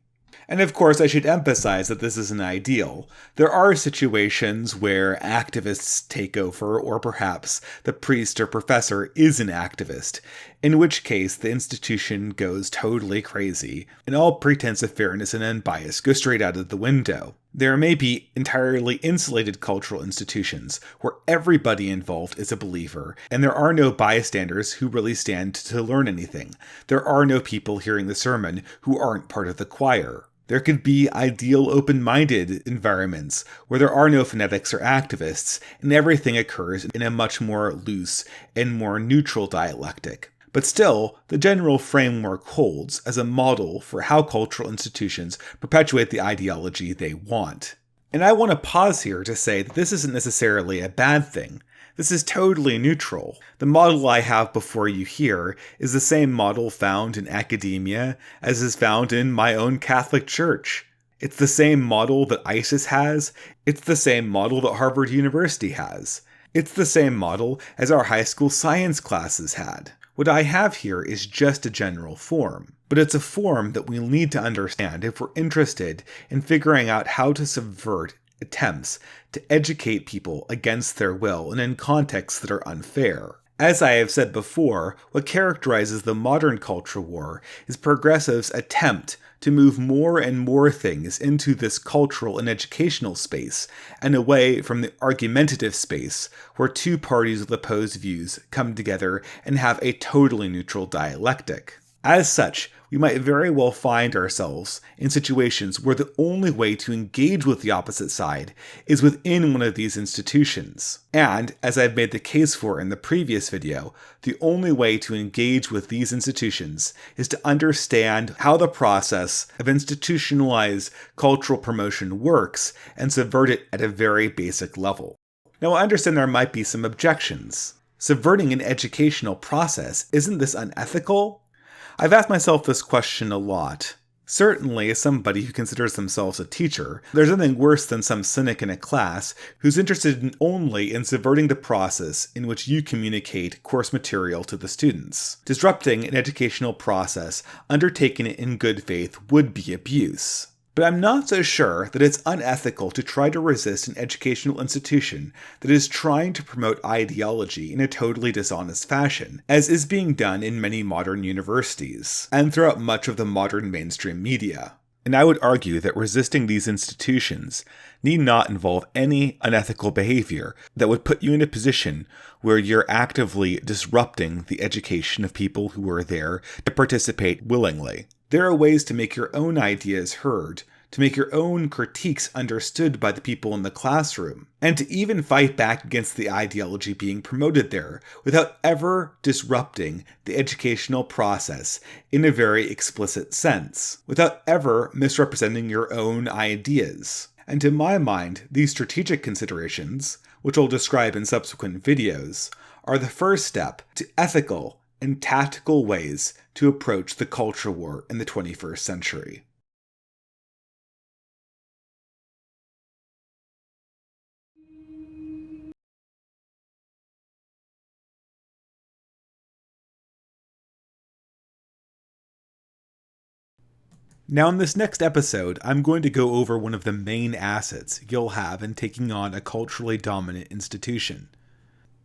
And of course, I should emphasize that this isn't ideal. There are situations where activists take over, or perhaps the priest or professor is an activist, in which case the institution goes totally crazy, and all pretense of fairness and unbias go straight out of the window. There may be entirely insulated cultural institutions where everybody involved is a believer, and there are no bystanders who really stand to learn anything. There are no people hearing the sermon who aren't part of the choir. There could be ideal open-minded environments where there are no fanatics or activists, and everything occurs in a much more loose and more neutral dialectic. But still, the general framework holds as a model for how cultural institutions perpetuate the ideology they want. And I want to pause here to say that this isn't necessarily a bad thing. This is totally neutral. The model I have before you here is the same model found in academia as is found in my own Catholic Church. It's the same model that ISIS has. It's the same model that Harvard University has. It's the same model as our high school science classes had. What I have here is just a general form, but it's a form that we'll need to understand if we're interested in figuring out how to subvert attempts to educate people against their will and in contexts that are unfair. As I have said before, what characterizes the modern culture war is progressives' attempt to move more and more things into this cultural and educational space and away from the argumentative space where two parties with opposed views come together and have a totally neutral dialectic. As such, we might very well find ourselves in situations where the only way to engage with the opposite side is within one of these institutions. And, as I've made the case for in the previous video, the only way to engage with these institutions is to understand how the process of institutionalized cultural promotion works and subvert it at a very basic level. Now, I understand there might be some objections. Subverting an educational process, isn't this unethical? I've asked myself this question a lot. Certainly, as somebody who considers themselves a teacher, there's nothing worse than some cynic in a class who's interested only in subverting the process in which you communicate course material to the students. Disrupting an educational process undertaken in good faith would be abuse. But I'm not so sure that it's unethical to try to resist an educational institution that is trying to promote ideology in a totally dishonest fashion, as is being done in many modern universities, and throughout much of the modern mainstream media. And I would argue that resisting these institutions need not involve any unethical behavior that would put you in a position where you're actively disrupting the education of people who are there to participate willingly. There are ways to make your own ideas heard, to make your own critiques understood by the people in the classroom, and to even fight back against the ideology being promoted there without ever disrupting the educational process in a very explicit sense, without ever misrepresenting your own ideas. And to my mind, these strategic considerations, which I'll describe in subsequent videos, are the first step to ethical and tactical ways to approach the culture war in the 21st century. Now, in this next episode, I'm going to go over one of the main assets you'll have in taking on a culturally dominant institution.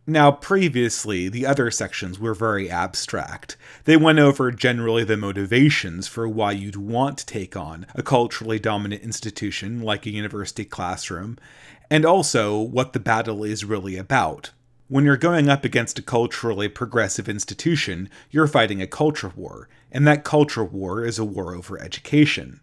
Now, previously, the other sections were very abstract. They went over generally the motivations for why you'd want to take on a culturally dominant institution like a university classroom, and also what the battle is really about. When you're going up against a culturally progressive institution, you're fighting a culture war, and that culture war is a war over education.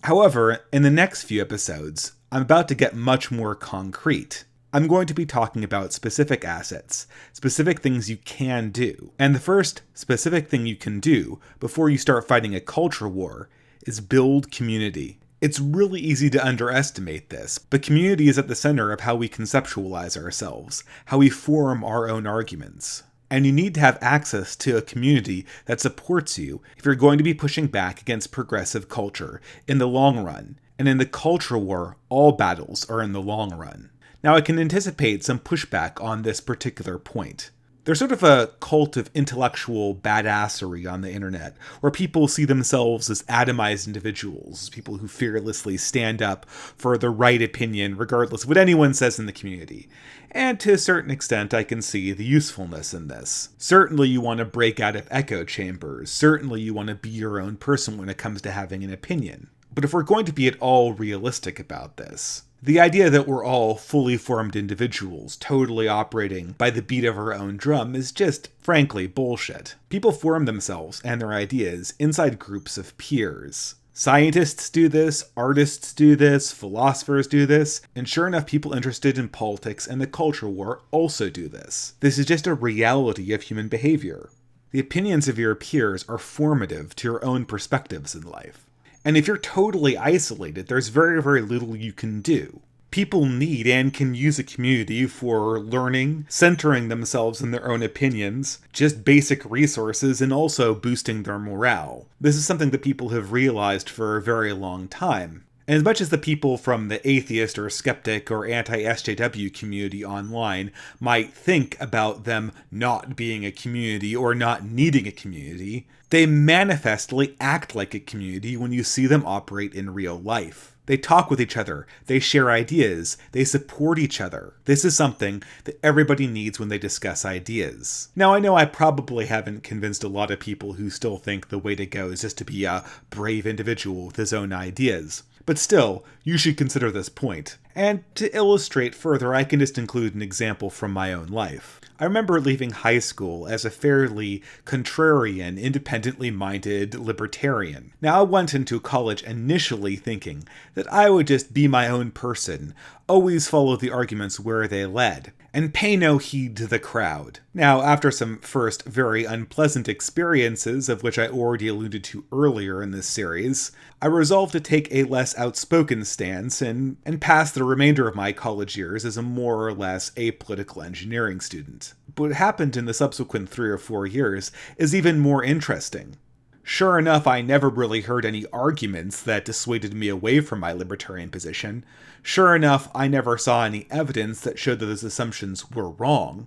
However, in the next few episodes, I'm about to get much more concrete. I'm going to be talking about specific assets, specific things you can do. And the first specific thing you can do before you start fighting a culture war is build community. It's really easy to underestimate this, but community is at the center of how we conceptualize ourselves, how we form our own arguments. And you need to have access to a community that supports you if you're going to be pushing back against progressive culture in the long run. And in the culture war, all battles are in the long run. Now, I can anticipate some pushback on this particular point. There's sort of a cult of intellectual badassery on the internet, where people see themselves as atomized individuals, people who fearlessly stand up for the right opinion regardless of what anyone says in the community. And to a certain extent, I can see the usefulness in this. Certainly you want to break out of echo chambers, certainly you want to be your own person when it comes to having an opinion. But if we're going to be at all realistic about this, the idea that we're all fully formed individuals, totally operating by the beat of our own drum, is just, frankly, bullshit. People form themselves and their ideas inside groups of peers. Scientists do this, artists do this, philosophers do this, and sure enough, people interested in politics and the culture war also do this. This is just a reality of human behavior. The opinions of your peers are formative to your own perspectives in life. And if you're totally isolated, there's very, very little you can do. People need and can use a community for learning, centering themselves in their own opinions, just basic resources, and also boosting their morale. This is something that people have realized for a very long time. And as much as the people from the atheist or skeptic or anti-SJW community online might think about them not being a community or not needing a community, they manifestly act like a community when you see them operate in real life. They talk with each other, they share ideas, they support each other. This is something that everybody needs when they discuss ideas. Now, I know I probably haven't convinced a lot of people who still think the way to go is just to be a brave individual with his own ideas. But still, you should consider this point. And to illustrate further, I can just include an example from my own life. I remember leaving high school as a fairly contrarian, independently minded libertarian. Now, I went into college initially thinking that I would just be my own person, always follow the arguments where they led, and pay no heed to the crowd. Now, after some first very unpleasant experiences, of which I already alluded to earlier in this series, I resolved to take a less outspoken stance and pass the remainder of my college years as a more or less apolitical engineering student. But what happened in the subsequent 3 or 4 years is even more interesting. Sure enough, I never really heard any arguments that dissuaded me away from my libertarian position. Sure enough, I never saw any evidence that showed that those assumptions were wrong.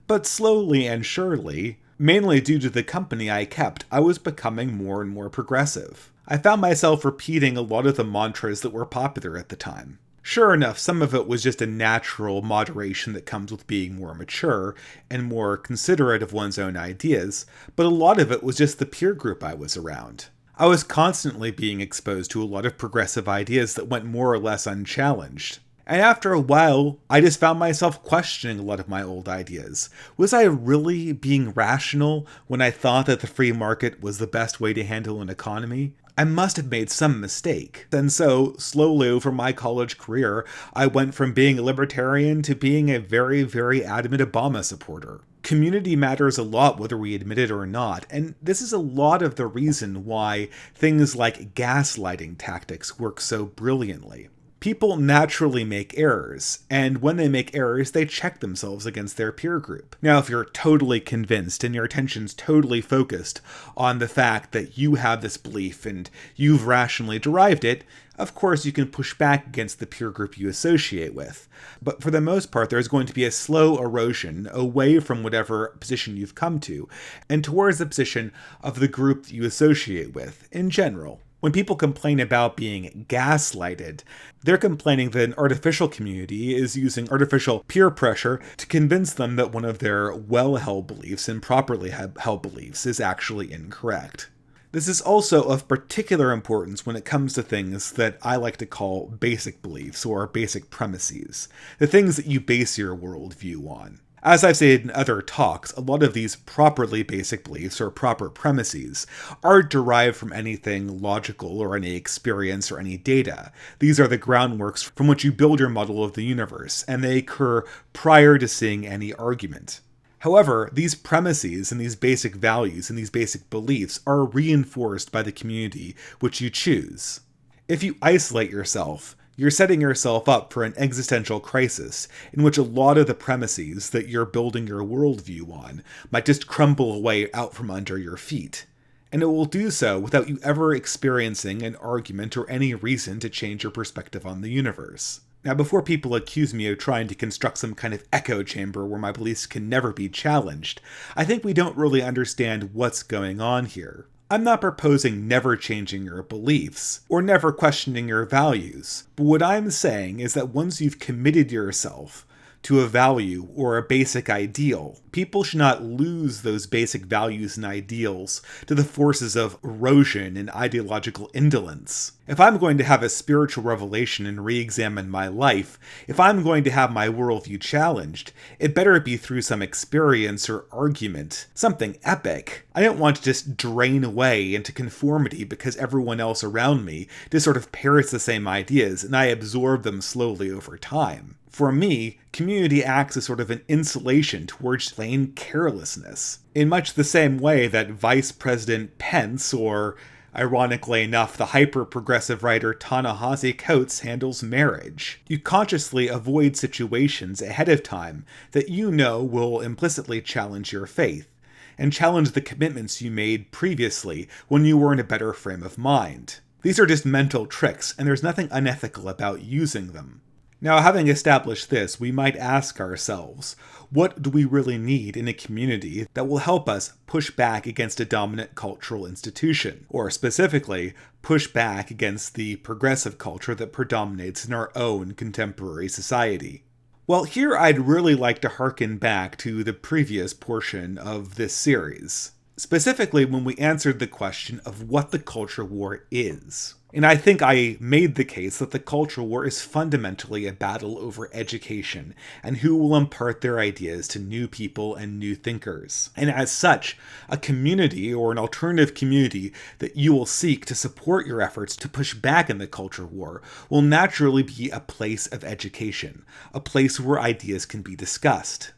But slowly and surely, mainly due to the company I kept, I was becoming more and more progressive. I found myself repeating a lot of the mantras that were popular at the time. Sure enough, some of it was just a natural moderation that comes with being more mature and more considerate of one's own ideas, but a lot of it was just the peer group I was around. I was constantly being exposed to a lot of progressive ideas that went more or less unchallenged. And after a while, I just found myself questioning a lot of my old ideas. Was I really being rational when I thought that the free market was the best way to handle an economy? I must have made some mistake. And so, slowly over my college career, I went from being a libertarian to being a very, very adamant Obama supporter. Community matters a lot whether we admit it or not, and this is a lot of the reason why things like gaslighting tactics work so brilliantly. People naturally make errors, and when they make errors, they check themselves against their peer group. Now, if you're totally convinced and your attention's totally focused on the fact that you have this belief and you've rationally derived it, of course you can push back against the peer group you associate with. But for the most part, there's going to be a slow erosion away from whatever position you've come to, and towards the position of the group that you associate with, in general. When people complain about being gaslighted, they're complaining that an artificial community is using artificial peer pressure to convince them that one of their well-held beliefs and properly held beliefs is actually incorrect. This is also of particular importance when it comes to things that I like to call basic beliefs or basic premises, the things that you base your worldview on. As I've said in other talks, a lot of these properly basic beliefs or proper premises are derived from anything logical or any experience or any data. These are the groundworks from which you build your model of the universe, and they occur prior to seeing any argument. However, these premises and these basic values and these basic beliefs are reinforced by the community which you choose. If you isolate yourself, you're setting yourself up for an existential crisis in which a lot of the premises that you're building your worldview on might just crumble away out from under your feet. And it will do so without you ever experiencing an argument or any reason to change your perspective on the universe. Now, before people accuse me of trying to construct some kind of echo chamber where my beliefs can never be challenged, I think we don't really understand what's going on here. I'm not proposing never changing your beliefs, or never questioning your values, but what I'm saying is that once you've committed yourself to a value or a basic ideal, people should not lose those basic values and ideals to the forces of erosion and ideological indolence. If I'm going to have a spiritual revelation and re-examine my life, if I'm going to have my worldview challenged, it better be through some experience or argument, something epic. I don't want to just drain away into conformity because everyone else around me just sort of parrots the same ideas and I absorb them slowly over time. For me, community acts as sort of an insulation towards plain carelessness, in much the same way that Vice President Pence, or ironically enough, the hyper-progressive writer Ta-Nehisi Coates handles marriage. You consciously avoid situations ahead of time that you know will implicitly challenge your faith, and challenge the commitments you made previously when you were in a better frame of mind. These are just mental tricks, and there's nothing unethical about using them. Now, having established this, we might ask ourselves, what do we really need in a community that will help us push back against a dominant cultural institution, or specifically, push back against the progressive culture that predominates in our own contemporary society? Well, here I'd really like to harken back to the previous portion of this series, specifically when we answered the question of what the culture war is. And I think I made the case that the culture war is fundamentally a battle over education and who will impart their ideas to new people and new thinkers. And as such, a community or an alternative community that you will seek to support your efforts to push back in the culture war will naturally be a place of education, a place where ideas can be discussed.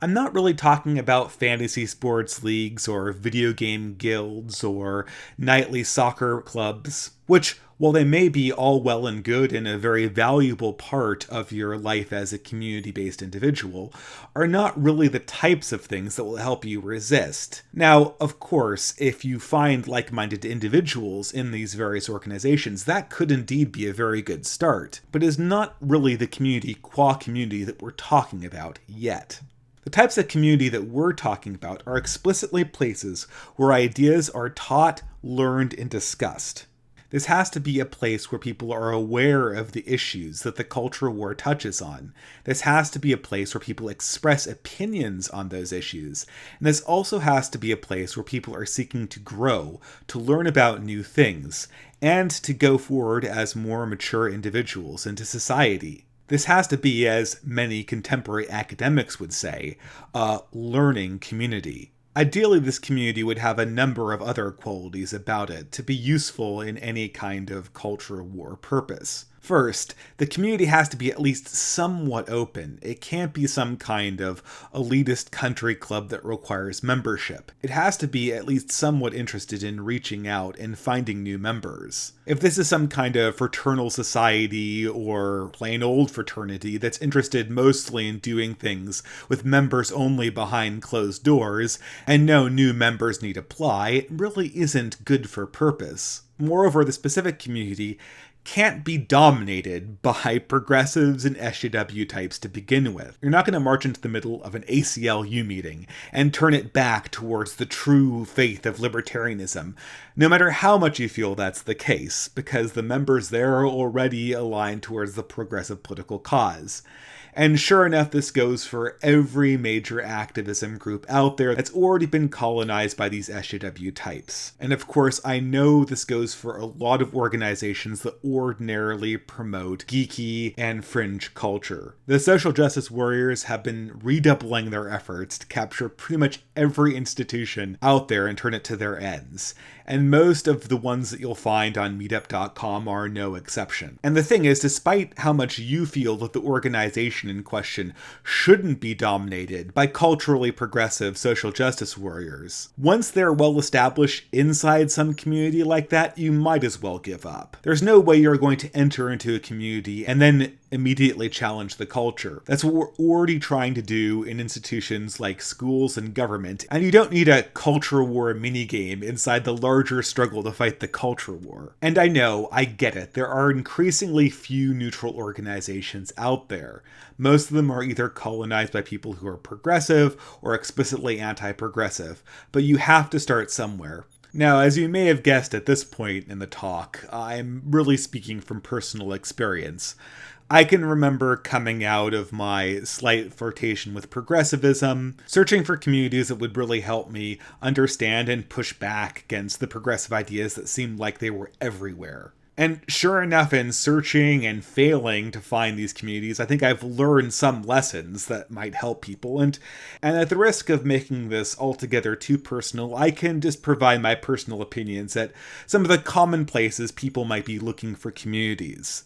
I'm not really talking about fantasy sports leagues or video game guilds or nightly soccer clubs, which, while they may be all well and good and a very valuable part of your life as a community-based individual, are not really the types of things that will help you resist. Now, of course, if you find like-minded individuals in these various organizations, that could indeed be a very good start, but is not really the community qua community that we're talking about yet. The types of community that we're talking about are explicitly places where ideas are taught, learned, and discussed. This has to be a place where people are aware of the issues that the culture war touches on. This has to be a place where people express opinions on those issues. And this also has to be a place where people are seeking to grow, to learn about new things, and to go forward as more mature individuals into society. This has to be, as many contemporary academics would say, a learning community. Ideally, this community would have a number of other qualities about it to be useful in any kind of culture war purpose. First, the community has to be at least somewhat open. It can't be some kind of elitist country club that requires membership. It has to be at least somewhat interested in reaching out and finding new members. If this is some kind of fraternal society or plain old fraternity that's interested mostly in doing things with members only behind closed doors, and no new members need apply, it really isn't good for purpose. Moreover, the specific community can't be dominated by progressives and SJW types to begin with. You're not going to march into the middle of an ACLU meeting and turn it back towards the true faith of libertarianism, no matter how much you feel that's the case, because the members there are already aligned towards the progressive political cause. And sure enough, this goes for every major activism group out there that's already been colonized by these SJW types. And of course, I know this goes for a lot of organizations that ordinarily promote geeky and fringe culture. The social justice warriors have been redoubling their efforts to capture pretty much every institution out there and turn it to their ends. And most of the ones that you'll find on meetup.com are no exception. And the thing is, despite how much you feel that the organization in question shouldn't be dominated by culturally progressive social justice warriors, once they're well established inside some community like that, you might as well give up. There's no way you're going to enter into a community and then immediately challenge the culture. That's what we're already trying to do in institutions like schools and government, and you don't need a culture war minigame inside the larger struggle to fight the culture war. And I know, I get it, there are increasingly few neutral organizations out there. Most of them are either colonized by people who are progressive or explicitly anti-progressive, but you have to start somewhere. Now, as you may have guessed at this point in the talk, I'm really speaking from personal experience. I can remember coming out of my slight flirtation with progressivism, searching for communities that would really help me understand and push back against the progressive ideas that seemed like they were everywhere. And sure enough, in searching and failing to find these communities, I think I've learned some lessons that might help people. And at the risk of making this altogether too personal, I can just provide my personal opinions at some of the common places people might be looking for communities.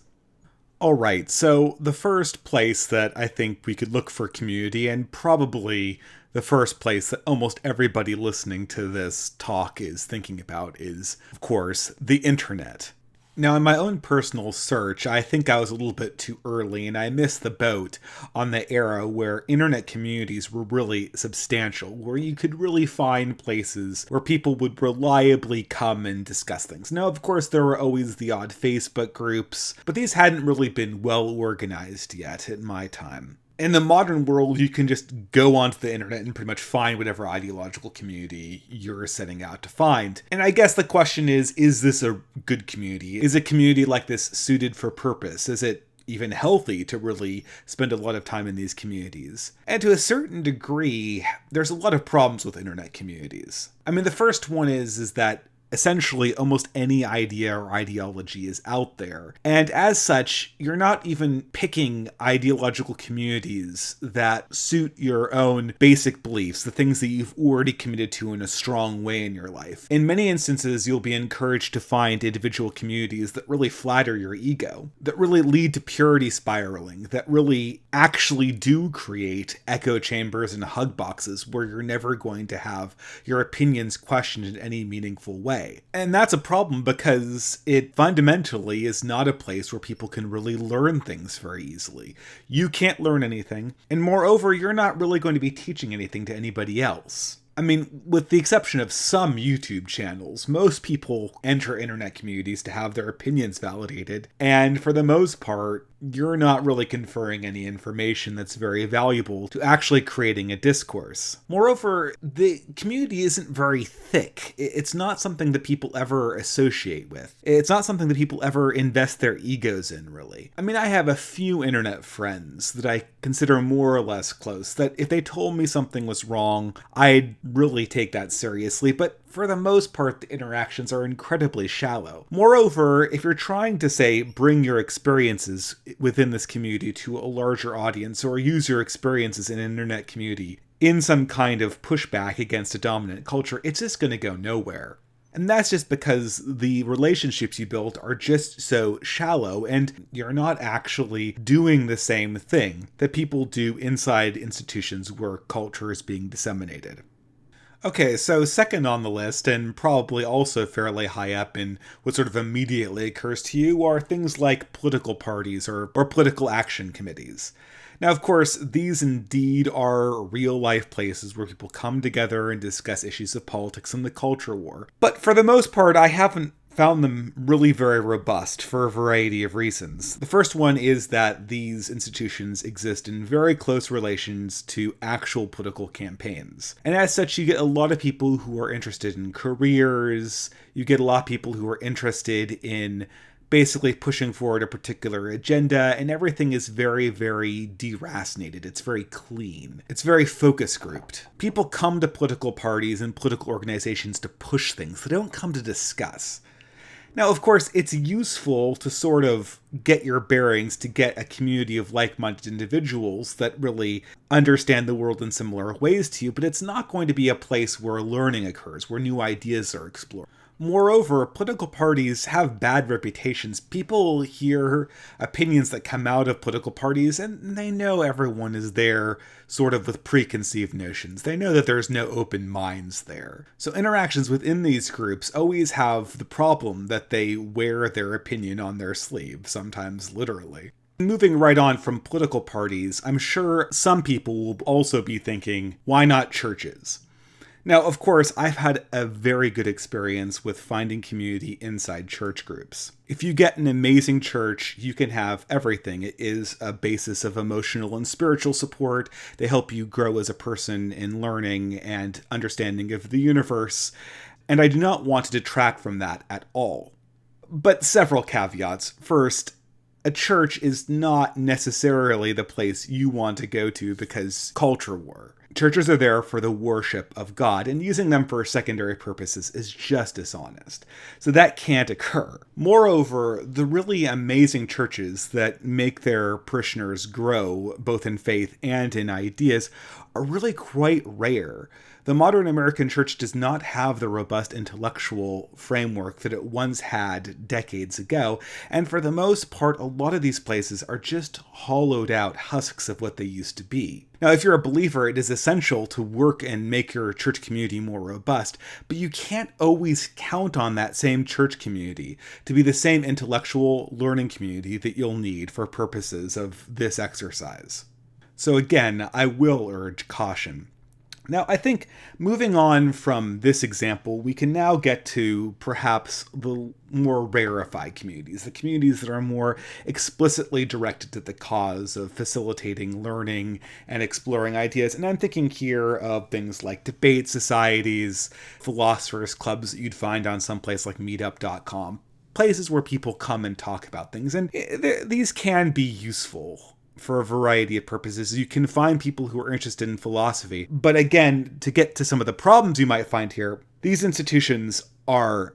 Alright, so the first place that I think we could look for community, and probably the first place that almost everybody listening to this talk is thinking about, is, of course, the internet. Now, in my own personal search, I think I was a little bit too early, and I missed the boat on the era where internet communities were really substantial, where you could really find places where people would reliably come and discuss things. Now, of course, there were always the odd Facebook groups, but these hadn't really been well organized yet in my time. In the modern world, you can just go onto the internet and pretty much find whatever ideological community you're setting out to find. And I guess the question is this a good community? Is a community like this suited for purpose? Is it even healthy to really spend a lot of time in these communities? And to a certain degree, there's a lot of problems with internet communities. I mean, the first one is that essentially almost any idea or ideology is out there. And as such, you're not even picking ideological communities that suit your own basic beliefs, the things that you've already committed to in a strong way in your life. In many instances, you'll be encouraged to find individual communities that really flatter your ego, that really lead to purity spiraling, that really actually do create echo chambers and hug boxes where you're never going to have your opinions questioned in any meaningful way. And that's a problem because it fundamentally is not a place where people can really learn things very easily. You can't learn anything, and moreover, you're not really going to be teaching anything to anybody else. I mean, with the exception of some YouTube channels, most people enter internet communities to have their opinions validated, and for the most part, you're not really conferring any information that's very valuable to actually creating a discourse. Moreover, the community isn't very thick. It's not something that people ever associate with. It's not something that people ever invest their egos in, really. I mean, I have a few internet friends that I consider more or less close, that if they told me something was wrong, I'd really take that seriously, but for the most part, the interactions are incredibly shallow. Moreover, if you're trying to, say, bring your experiences within this community to a larger audience, or use your experiences in an internet community in some kind of pushback against a dominant culture, it's just going to go nowhere. And that's just because the relationships you build are just so shallow, and you're not actually doing the same thing that people do inside institutions where culture is being disseminated. Okay, so second on the list, and probably also fairly high up in what sort of immediately occurs to you, are things like political parties or political action committees. Now, of course, these indeed are real-life places where people come together and discuss issues of politics and the culture war. But for the most part, I haven't found them really very robust for a variety of reasons. The first one is that these institutions exist in very close relations to actual political campaigns. And as such, you get a lot of people who are interested in careers, you get a lot of people who are interested in basically pushing forward a particular agenda, and everything is very, very deracinated. It's very clean. It's very focus grouped. People come to political parties and political organizations to push things. They don't come to discuss. Now, of course, it's useful to sort of get your bearings, to get a community of like-minded individuals that really understand the world in similar ways to you, but it's not going to be a place where learning occurs, where new ideas are explored. Moreover, political parties have bad reputations. People hear opinions that come out of political parties, and they know everyone is there sort of with preconceived notions. They know that there's no open minds there. So interactions within these groups always have the problem that they wear their opinion on their sleeve, sometimes literally. Moving right on from political parties, I'm sure some people will also be thinking, why not churches? Now, of course, I've had a very good experience with finding community inside church groups. If you get an amazing church, you can have everything. It is a basis of emotional and spiritual support. They help you grow as a person in learning and understanding of the universe. And I do not want to detract from that at all. But several caveats. First, a church is not necessarily the place you want to go to because culture war. Churches are there for the worship of God, and using them for secondary purposes is just dishonest. So that can't occur. Moreover, the really amazing churches that make their parishioners grow, both in faith and in ideas, are really quite rare. The modern American church does not have the robust intellectual framework that it once had decades ago, and for the most part, a lot of these places are just hollowed out husks of what they used to be. Now, if you're a believer, it is essential to work and make your church community more robust, but you can't always count on that same church community to be the same intellectual learning community that you'll need for purposes of this exercise. So again, I will urge caution. Now, I think moving on from this example, we can now get to perhaps the more rarefied communities, the communities that are more explicitly directed to the cause of facilitating learning and exploring ideas. And I'm thinking here of things like debate societies, philosophers clubs that you'd find on some place like meetup.com, places where people come and talk about things. And these can be useful for a variety of purposes. You can find people who are interested in philosophy. But again, to get to some of the problems you might find here, these institutions are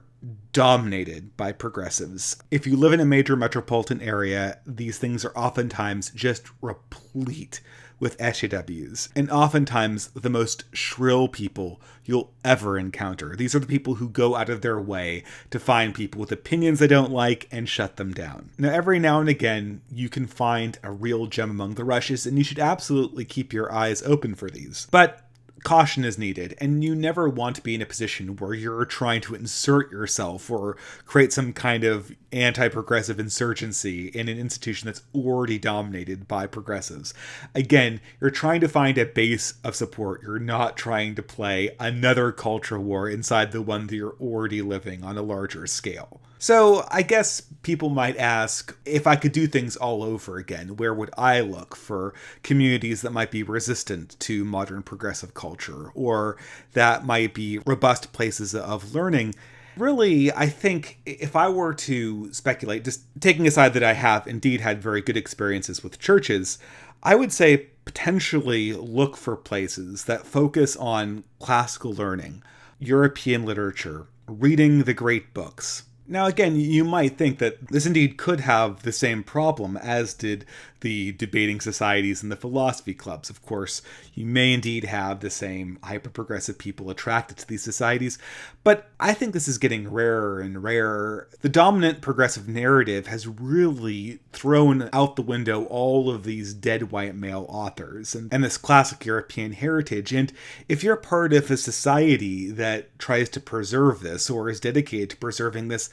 dominated by progressives. If you live in a major metropolitan area, these things are oftentimes just replete with SJWs, and oftentimes the most shrill people you'll ever encounter. These are the people who go out of their way to find people with opinions they don't like and shut them down. Now, every now and again, you can find a real gem among the rushes, and you should absolutely keep your eyes open for these. But caution is needed, and you never want to be in a position where you're trying to insert yourself or create some kind of anti-progressive insurgency in an institution that's already dominated by progressives. Again, you're trying to find a base of support. You're not trying to play another culture war inside the one that you're already living on a larger scale. So I guess people might ask, if I could do things all over again, where would I look for communities that might be resistant to modern progressive culture, or that might be robust places of learning? Really, I think if I were to speculate, just taking aside that I have indeed had very good experiences with churches, I would say potentially look for places that focus on classical learning, European literature, reading the great books. Now, again, you might think that this indeed could have the same problem as did the debating societies and the philosophy clubs. Of course, you may indeed have the same hyper-progressive people attracted to these societies, But I think this is getting rarer and rarer. The dominant progressive narrative has really thrown out the window all of these dead white male authors and this classic European heritage. And if you're part of a society that tries to preserve this or is dedicated to preserving this,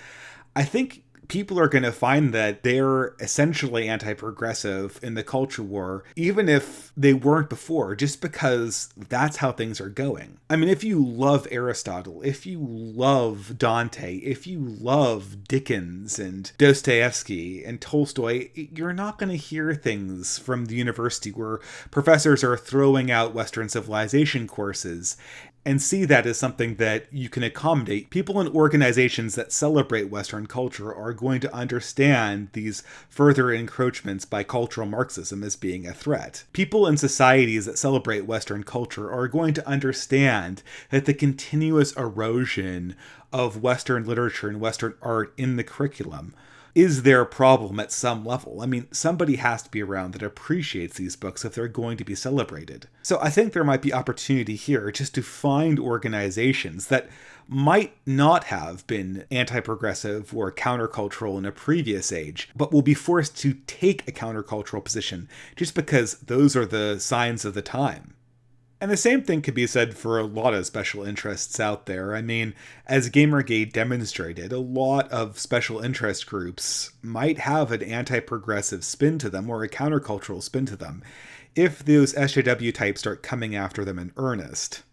I think people are going to find that they're essentially anti-progressive in the culture war, even if they weren't before, just because that's how things are going. I mean, if you love Aristotle, if you love Dante, if you love Dickens and Dostoevsky and Tolstoy, you're not going to hear things from the university where professors are throwing out Western civilization courses and see that as something that you can accommodate. People in organizations that celebrate Western culture are going to understand these further encroachments by cultural Marxism as being a threat. People in societies that celebrate Western culture are going to understand that the continuous erosion of Western literature and Western art in the curriculum is their problem at some level. I mean, somebody has to be around that appreciates these books if they're going to be celebrated. So I think there might be opportunity here just to find organizations that might not have been anti-progressive or countercultural in a previous age, but will be forced to take a countercultural position just because those are the signs of the time. And the same thing could be said for a lot of special interests out there. I mean, as Gamergate demonstrated, a lot of special interest groups might have an anti-progressive spin to them or a countercultural spin to them if those SJW types start coming after them in earnest.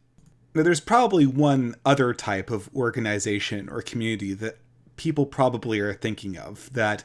Now, there's probably one other type of organization or community that people probably are thinking of that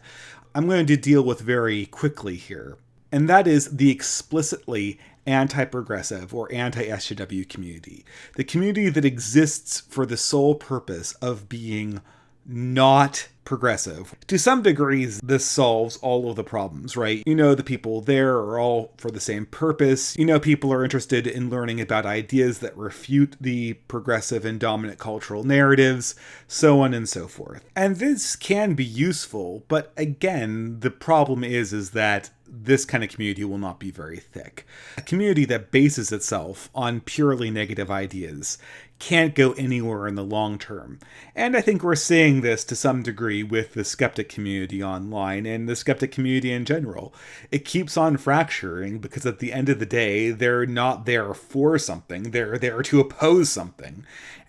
I'm going to deal with very quickly here, and that is the explicitly anti-progressive or anti-SJW community. The community that exists for the sole purpose of being not progressive. To some degrees, this solves all of the problems, right? You know, the people there are all for the same purpose. You know, people are interested in learning about ideas that refute the progressive and dominant cultural narratives, so on and so forth. And this can be useful, but again, the problem is that this kind of community will not be very thick. A community that bases itself on purely negative ideas can't go anywhere in the long term. And I think we're seeing this to some degree with the skeptic community online and the skeptic community in general. It keeps on fracturing because at the end of the day, they're not there for something, they're there to oppose something.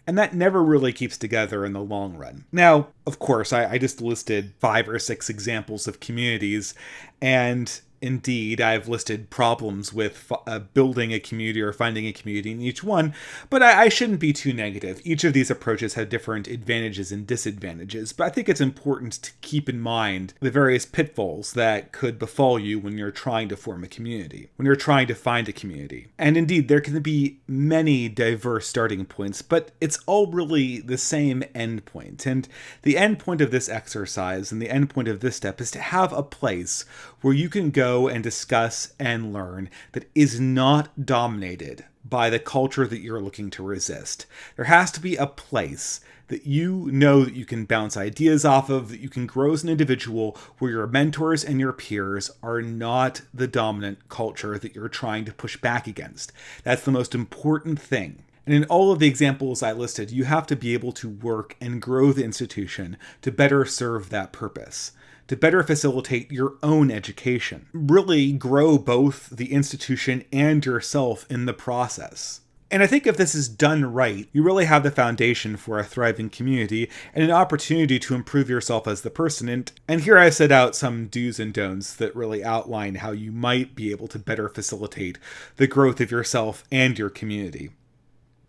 And that never really keeps together in the long run. Now, of course, I just listed 5 or 6 examples of communities, and indeed, I've listed problems with building a community or finding a community in each one, but I shouldn't be too negative. Each of these approaches have different advantages and disadvantages, but I think it's important to keep in mind the various pitfalls that could befall you when you're trying to form a community, when you're trying to find a community. And indeed, there can be many diverse starting points, but it's all really the same end point. And the end point of this exercise and the end point of this step is to have a place where you can go and discuss and learn that is not dominated by the culture that you're looking to resist. There has to be a place that you know that you can bounce ideas off of, that you can grow as an individual, where your mentors and your peers are not the dominant culture that you're trying to push back against. That's the most important thing. And in all of the examples I listed, you have to be able to work and grow the institution to better serve that purpose, to better facilitate your own education. Really grow both the institution and yourself in the process. And I think if this is done right, you really have the foundation for a thriving community and an opportunity to improve yourself as the person. And here I set out some do's and don'ts that really outline how you might be able to better facilitate the growth of yourself and your community.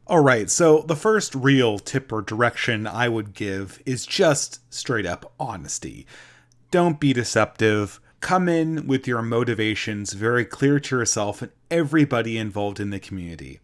Alright, so the first real tip or direction I would give is just straight up honesty. Don't be deceptive. Come in with your motivations very clear to yourself and everybody involved in the community.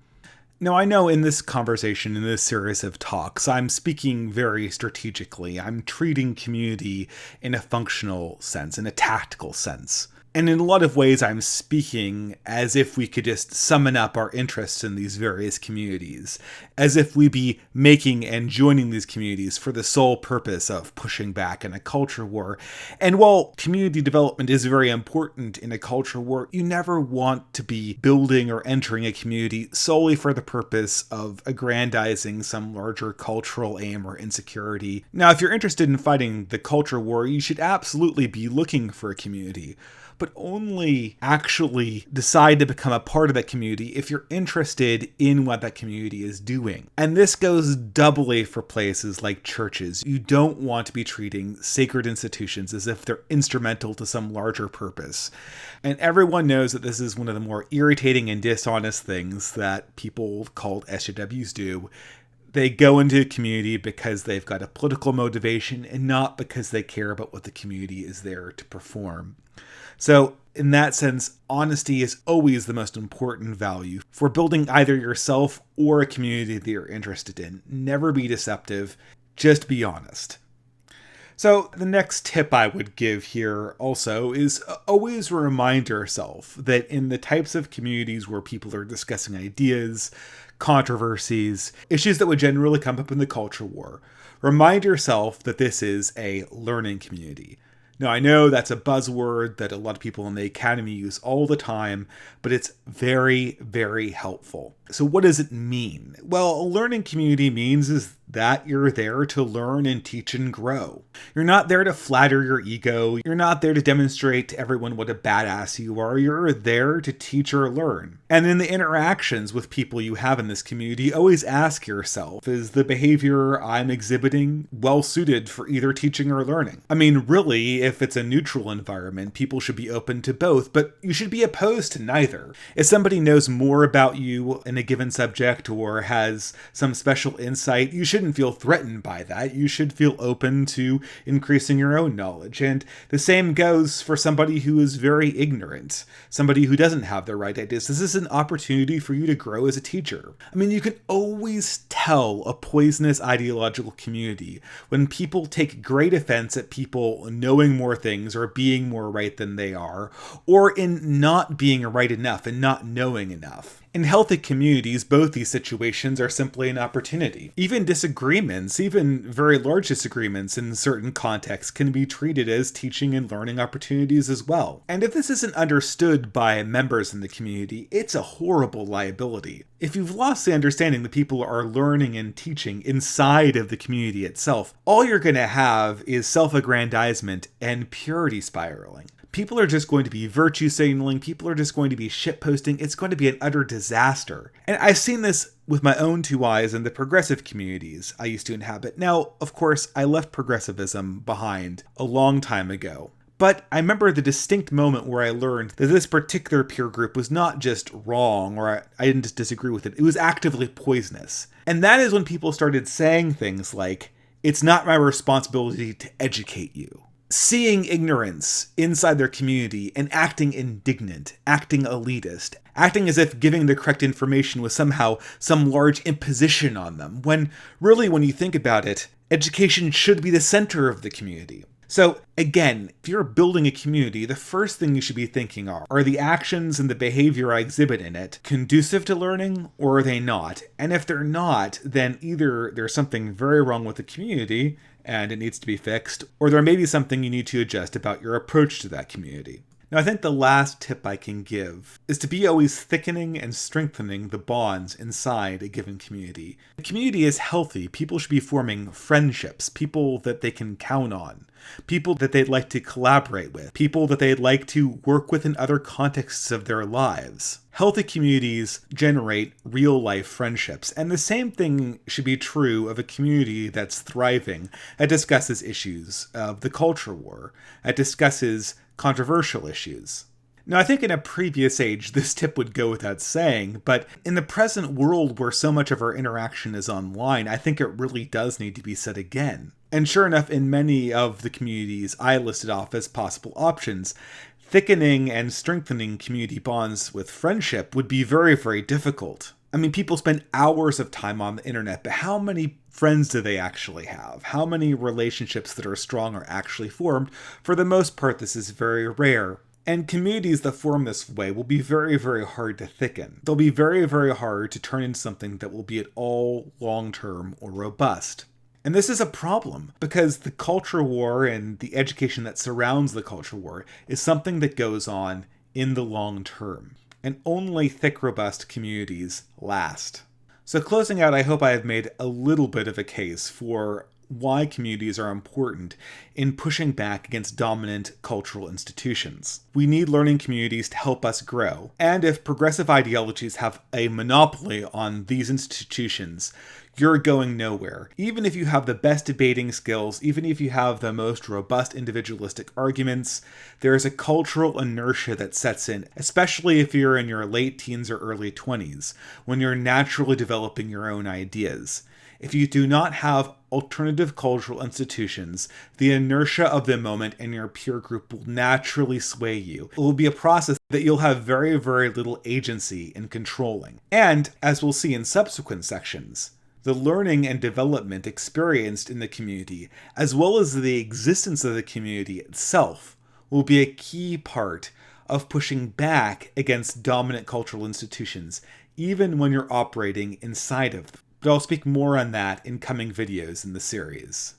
Now, I know in this conversation, in this series of talks, I'm speaking very strategically. I'm treating community in a functional sense, in a tactical sense. And in a lot of ways, I'm speaking as if we could just summon up our interests in these various communities, as if we be making and joining these communities for the sole purpose of pushing back in a culture war. And while community development is very important in a culture war, you never want to be building or entering a community solely for the purpose of aggrandizing some larger cultural aim or insecurity. Now, if you're interested in fighting the culture war, you should absolutely be looking for a community, but only actually decide to become a part of that community if you're interested in what that community is doing. And this goes doubly for places like churches. You don't want to be treating sacred institutions as if they're instrumental to some larger purpose. And everyone knows that this is one of the more irritating and dishonest things that people called SJWs do. They go into a community because they've got a political motivation and not because they care about what the community is there to perform. So, in that sense, honesty is always the most important value for building either yourself or a community that you're interested in. Never be deceptive, just be honest. So, the next tip I would give here also is always remind yourself that in the types of communities where people are discussing ideas, controversies, issues that would generally come up in the culture war, remind yourself that this is a learning community. Now, I know that's a buzzword that a lot of people in the academy use all the time, but it's very, very helpful. So what does it mean? Well, a learning community means is that you're there to learn and teach and grow. You're not there to flatter your ego. You're not there to demonstrate to everyone what a badass you are. You're there to teach or learn. And in the interactions with people you have in this community, always ask yourself, is the behavior I'm exhibiting well suited for either teaching or learning? I mean, really, if it's a neutral environment, people should be open to both, but you should be opposed to neither. If somebody knows more about you in a given subject or has some special insight, you shouldn't feel threatened by that. You should feel open to increasing your own knowledge. And the same goes for somebody who is very ignorant, somebody who doesn't have the right ideas. This is an opportunity for you to grow as a teacher. I mean, you can always tell a poisonous ideological community when people take great offense at people knowing more things or being more right than they are, or in not being right enough and not knowing enough. In healthy communities, both these situations are simply an opportunity. Even disagreements, even very large disagreements in certain contexts, can be treated as teaching and learning opportunities as well. And if this isn't understood by members in the community, it's a horrible liability. If you've lost the understanding that people are learning and teaching inside of the community itself, all you're going to have is self-aggrandizement and purity spiraling. People are just going to be virtue signaling. People are just going to be shitposting. It's going to be an utter disaster. And I've seen this with my own two eyes in the progressive communities I used to inhabit. Now, of course, I left progressivism behind a long time ago. But I remember the distinct moment where I learned that this particular peer group was not just wrong, or I didn't just disagree with it. It was actively poisonous. And that is when people started saying things like, "It's not my responsibility to educate you." Seeing ignorance inside their community and acting indignant, acting elitist, acting as if giving the correct information was somehow some large imposition on them, when really, when you think about it, education should be the center of the community. So again, if you're building a community, the first thing you should be thinking are the actions and the behavior I exhibit in it conducive to learning, or are they not? And if they're not, then either there's something very wrong with the community and it needs to be fixed, or there may be something you need to adjust about your approach to that community. Now, I think the last tip I can give is to be always thickening and strengthening the bonds inside a given community. The community is healthy. People should be forming friendships, people that they can count on, people that they'd like to collaborate with, people that they'd like to work with in other contexts of their lives. Healthy communities generate real-life friendships, and the same thing should be true of a community that's thriving, that discusses issues of the culture war, that discusses controversial issues. Now, I think in a previous age, this tip would go without saying, but in the present world where so much of our interaction is online, I think it really does need to be said again. And sure enough, in many of the communities I listed off as possible options, thickening and strengthening community bonds with friendship would be very, very difficult. I mean, people spend hours of time on the internet, but how many friends do they actually have? How many relationships that are strong are actually formed? For the most part, this is very rare. And communities that form this way will be very, very hard to thicken. They'll be very, very hard to turn into something that will be at all long-term or robust. And this is a problem because the culture war and the education that surrounds the culture war is something that goes on in the long term. And only thick, robust communities last. So closing out, I hope I have made a little bit of a case for why communities are important in pushing back against dominant cultural institutions. We need learning communities to help us grow, and if progressive ideologies have a monopoly on these institutions, you're going nowhere. Even if you have the best debating skills, even if you have the most robust individualistic arguments, there is a cultural inertia that sets in, especially if you're in your late teens or early 20s, when you're naturally developing your own ideas. If you do not have alternative cultural institutions, the inertia of the moment and your peer group will naturally sway you. It will be a process that you'll have very, very little agency in controlling. And, as we'll see in subsequent sections, the learning and development experienced in the community, as well as the existence of the community itself, will be a key part of pushing back against dominant cultural institutions, even when you're operating inside of them. But I'll speak more on that in coming videos in the series.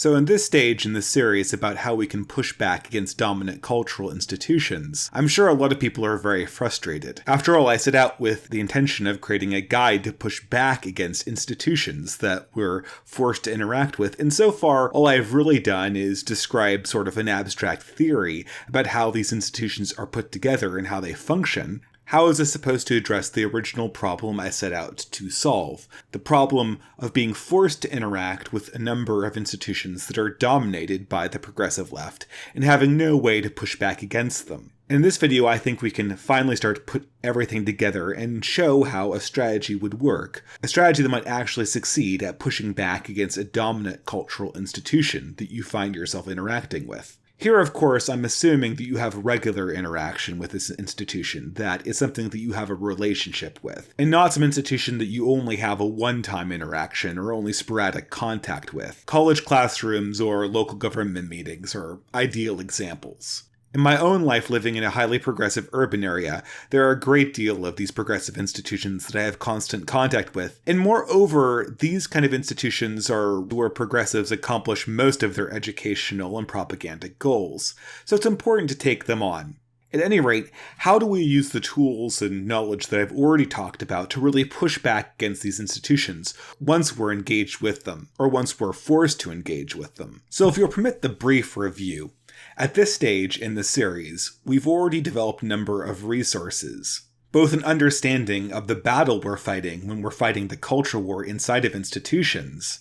So in this stage in the series about how we can push back against dominant cultural institutions, I'm sure a lot of people are very frustrated. After all, I set out with the intention of creating a guide to push back against institutions that we're forced to interact with, and so far all I've really done is describe sort of an abstract theory about how these institutions are put together and how they function. How is this supposed to address the original problem I set out to solve? The problem of being forced to interact with a number of institutions that are dominated by the progressive left and having no way to push back against them. In this video, I think we can finally start to put everything together and show how a strategy would work. A strategy that might actually succeed at pushing back against a dominant cultural institution that you find yourself interacting with. Here, of course, I'm assuming that you have regular interaction with this institution, that is something that you have a relationship with, and not some institution that you only have a one-time interaction or only sporadic contact with. College classrooms or local government meetings are ideal examples. In my own life living in a highly progressive urban area, there are a great deal of these progressive institutions that I have constant contact with. And moreover, these kind of institutions are where progressives accomplish most of their educational and propagandic goals. So it's important to take them on. At any rate, how do we use the tools and knowledge that I've already talked about to really push back against these institutions once we're engaged with them, or once we're forced to engage with them? So if you'll permit the brief review, at this stage in the series, we've already developed a number of resources, both an understanding of the battle we're fighting when we're fighting the culture war inside of institutions,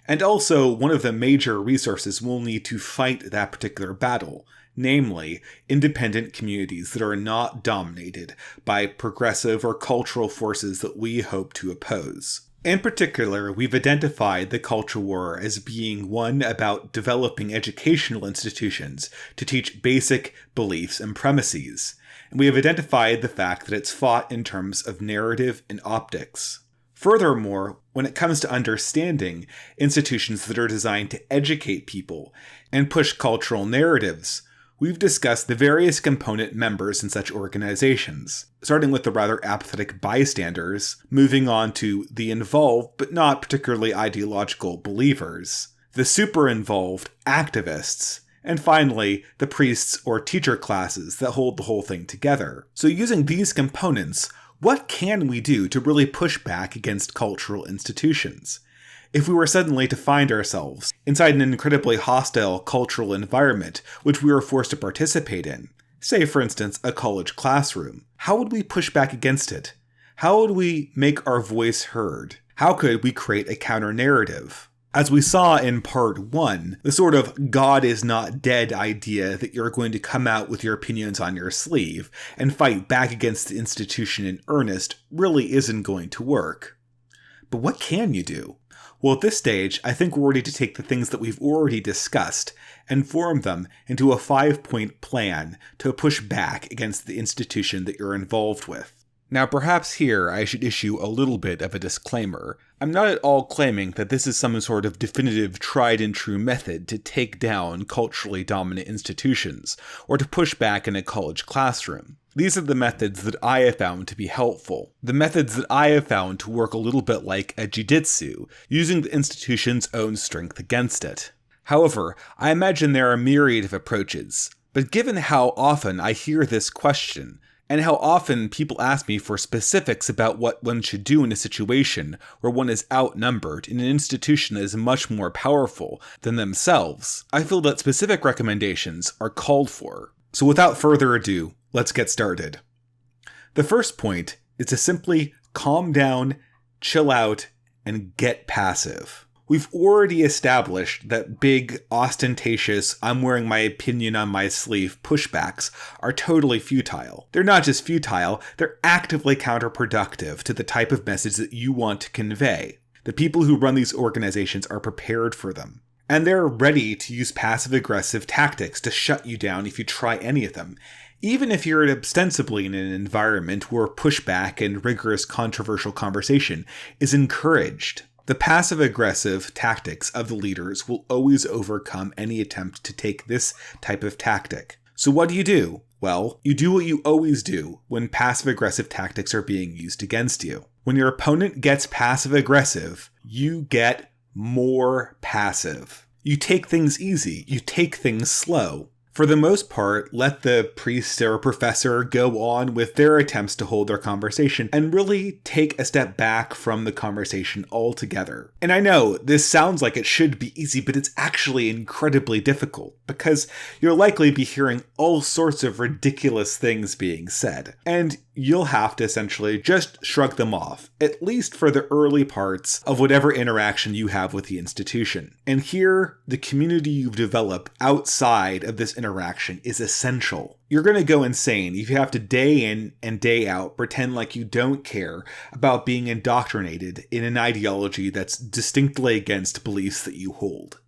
and also one of the major resources we'll need to fight that particular battle, namely independent communities that are not dominated by progressive or cultural forces that we hope to oppose. In particular, we've identified the culture war as being one about developing educational institutions to teach basic beliefs and premises, and we have identified the fact that it's fought in terms of narrative and optics. Furthermore, when it comes to understanding institutions that are designed to educate people and push cultural narratives, we've discussed the various component members in such organizations, starting with the rather apathetic bystanders, moving on to the involved but not particularly ideological believers, the super involved activists, and finally, the priests or teacher classes that hold the whole thing together. So using these components, what can we do to really push back against cultural institutions? If we were suddenly to find ourselves inside an incredibly hostile cultural environment which we were forced to participate in, say for instance a college classroom, how would we push back against it? How would we make our voice heard? How could we create a counter-narrative? As we saw in part 1, the sort of God is not dead idea that you're going to come out with your opinions on your sleeve and fight back against the institution in earnest really isn't going to work. But what can you do? Well, at this stage, I think we're ready to take the things that we've already discussed and form them into a 5-point plan to push back against the institution that you're involved with. Now, perhaps here I should issue a little bit of a disclaimer. I'm not at all claiming that this is some sort of definitive tried-and-true method to take down culturally dominant institutions, or to push back in a college classroom. These are the methods that I have found to be helpful. The methods that I have found to work a little bit like a jiu-jitsu, using the institution's own strength against it. However, I imagine there are a myriad of approaches, but given how often I hear this question, and how often people ask me for specifics about what one should do in a situation where one is outnumbered and an institution is much more powerful than themselves, I feel that specific recommendations are called for. So without further ado, let's get started. The first point is to simply calm down, chill out, and get passive. We've already established that big, ostentatious, I'm wearing my opinion on my sleeve pushbacks are totally futile. They're not just futile, they're actively counterproductive to the type of message that you want to convey. The people who run these organizations are prepared for them. And they're ready to use passive-aggressive tactics to shut you down if you try any of them, even if you're ostensibly in an environment where pushback and rigorous controversial conversation is encouraged. The passive-aggressive tactics of the leaders will always overcome any attempt to take this type of tactic. So what do? Well, you do what you always do when passive-aggressive tactics are being used against you. When your opponent gets passive-aggressive, you get more passive. You take things easy. You take things slow. For the most part, let the priest or professor go on with their attempts to hold their conversation and really take a step back from the conversation altogether. And I know this sounds like it should be easy, but it's actually incredibly difficult because you'll likely be hearing all sorts of ridiculous things being said. And you'll have to essentially just shrug them off, at least for the early parts of whatever interaction you have with the institution. And here, the community you've developed outside of this interaction is essential. You're going to go insane if you have to day in and day out pretend like you don't care about being indoctrinated in an ideology that's distinctly against beliefs that you hold.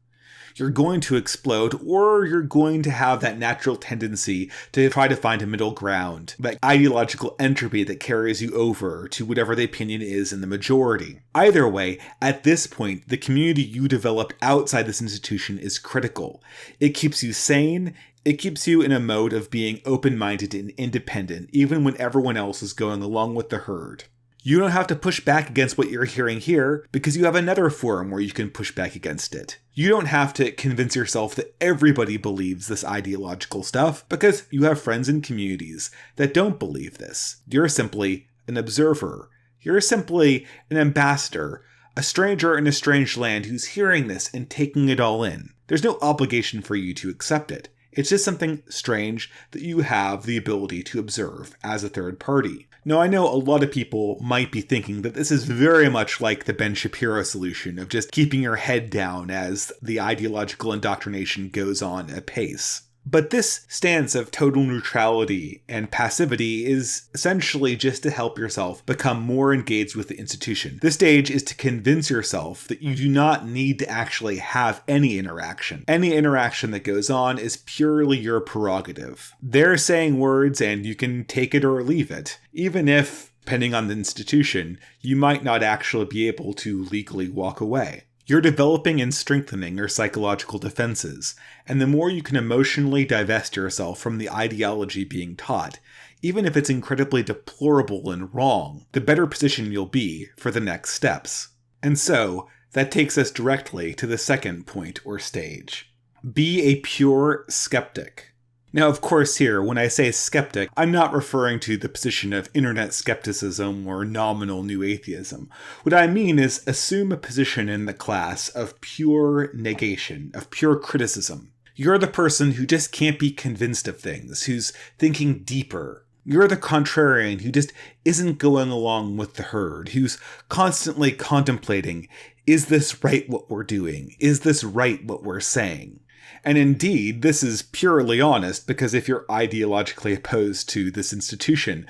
You're going to explode, or you're going to have that natural tendency to try to find a middle ground, that ideological entropy that carries you over to whatever the opinion is in the majority. Either way, at this point, the community you developed outside this institution is critical. It keeps you sane. It keeps you in a mode of being open-minded and independent, even when everyone else is going along with the herd. You don't have to push back against what you're hearing here because you have another forum where you can push back against it. You don't have to convince yourself that everybody believes this ideological stuff because you have friends and communities that don't believe this. You're simply an observer. You're simply an ambassador, a stranger in a strange land who's hearing this and taking it all in. There's no obligation for you to accept it. It's just something strange that you have the ability to observe as a third party. Now, I know a lot of people might be thinking that this is very much like the Ben Shapiro solution of just keeping your head down as the ideological indoctrination goes on apace. But this stance of total neutrality and passivity is essentially just to help yourself become more engaged with the institution. This stage is to convince yourself that you do not need to actually have any interaction. Any interaction that goes on is purely your prerogative. They're saying words and you can take it or leave it, even if, depending on the institution, you might not actually be able to legally walk away. You're developing and strengthening your psychological defenses, and the more you can emotionally divest yourself from the ideology being taught, even if it's incredibly deplorable and wrong, the better position you'll be for the next steps. And so, that takes us directly to the second point or stage. Be a pure skeptic. Now, of course, here, when I say skeptic, I'm not referring to the position of internet skepticism or nominal new atheism. What I mean is assume a position in the class of pure negation, of pure criticism. You're the person who just can't be convinced of things, who's thinking deeper, You're the contrarian who just isn't going along with the herd, who's constantly contemplating, is this right what we're doing? Is this right what we're saying? And indeed, this is purely honest, because if you're ideologically opposed to this institution,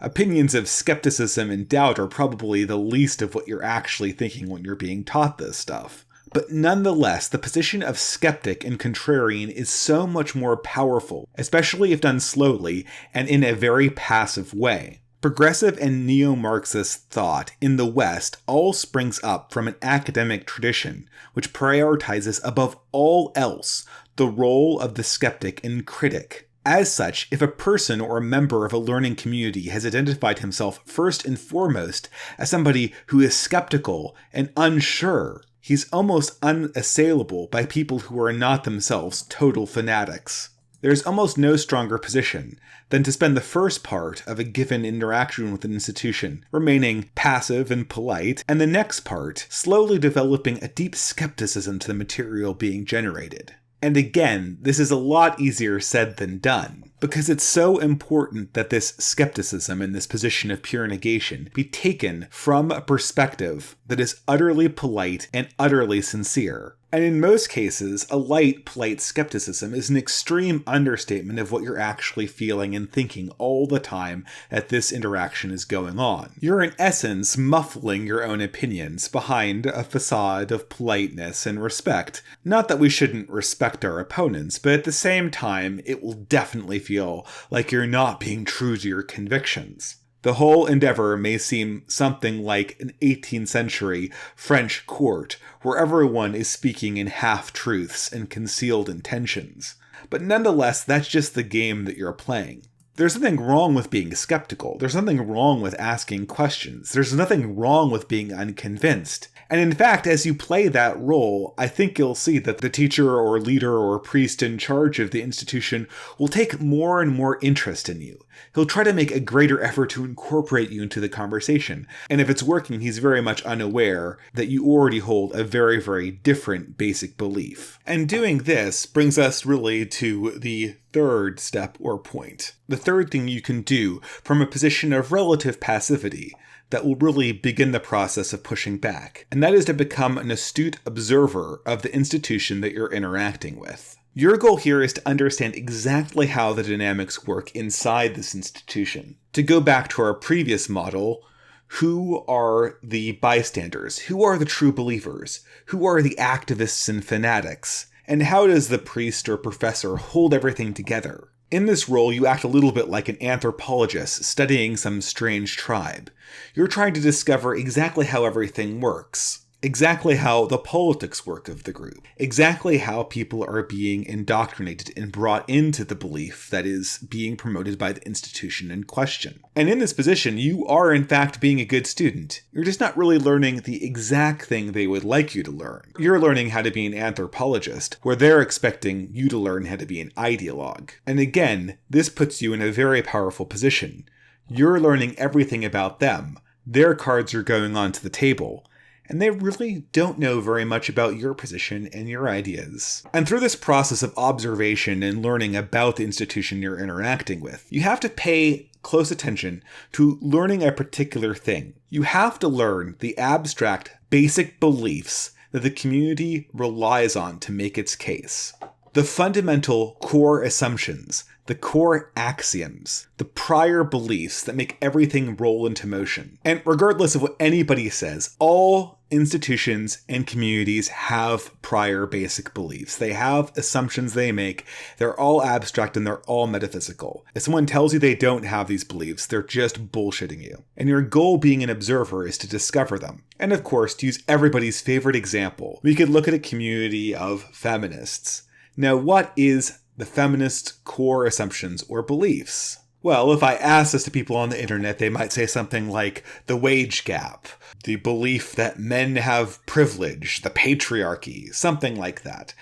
opinions of skepticism and doubt are probably the least of what you're actually thinking when you're being taught this stuff. But nonetheless, the position of skeptic and contrarian is so much more powerful, especially if done slowly and in a very passive way. Progressive and neo-Marxist thought in the West all springs up from an academic tradition which prioritizes above all else the role of the skeptic and critic. As such, if a person or a member of a learning community has identified himself first and foremost as somebody who is skeptical and unsure, he's almost unassailable by people who are not themselves total fanatics. There's almost no stronger position than to spend the first part of a given interaction with an institution remaining passive and polite, and the next part slowly developing a deep skepticism to the material being generated. And again, this is a lot easier said than done, because it's so important that this skepticism and this position of pure negation be taken from a perspective that is utterly polite and utterly sincere. And in most cases, a light, polite skepticism is an extreme understatement of what you're actually feeling and thinking all the time that this interaction is going on. You're in essence muffling your own opinions behind a facade of politeness and respect. Not that we shouldn't respect our opponents, but at the same time, it will definitely feel like you're not being true to your convictions. The whole endeavor may seem something like an 18th century French court where everyone is speaking in half-truths and concealed intentions. But nonetheless, that's just the game that you're playing. There's nothing wrong with being skeptical. There's nothing wrong with asking questions. There's nothing wrong with being unconvinced. And in fact, as you play that role, I think you'll see that the teacher or leader or priest in charge of the institution will take more and more interest in you. He'll try to make a greater effort to incorporate you into the conversation. And if it's working, he's very much unaware that you already hold a very, very different basic belief. And doing this brings us really to the third step or point. The third thing you can do from a position of relative passivity that will really begin the process of pushing back, and that is to become an astute observer of the institution that you're interacting with. Your goal here is to understand exactly how the dynamics work inside this institution. To go back to our previous model, who are the bystanders? Who are the true believers? Who are the activists and fanatics? And how does the priest or professor hold everything together? In this role, you act a little bit like an anthropologist studying some strange tribe. You're trying to discover exactly how everything works, exactly how the politics work of the group, exactly how people are being indoctrinated and brought into the belief that is being promoted by the institution in question. And in this position, you are in fact being a good student. You're just not really learning the exact thing they would like you to learn. You're learning how to be an anthropologist, where they're expecting you to learn how to be an ideologue. And again, this puts you in a very powerful position. You're learning everything about them. Their cards are going onto the table. And they really don't know very much about your position and your ideas. And through this process of observation and learning about the institution you're interacting with, you have to pay close attention to learning a particular thing. You have to learn the abstract, basic beliefs that the community relies on to make its case. The fundamental core assumptions, the core axioms, the prior beliefs that make everything roll into motion. And regardless of what anybody says, all institutions and communities have prior basic beliefs. They have assumptions they make. They're all abstract and they're all metaphysical. If someone tells you they don't have these beliefs, they're just bullshitting you. And your goal being an observer is to discover them. And of course, to use everybody's favorite example, we could look at a community of feminists. Now, what is the feminist core assumptions or beliefs? Well, if I ask this to people on the internet, they might say something like the wage gap, the belief that men have privilege, the patriarchy, something like that.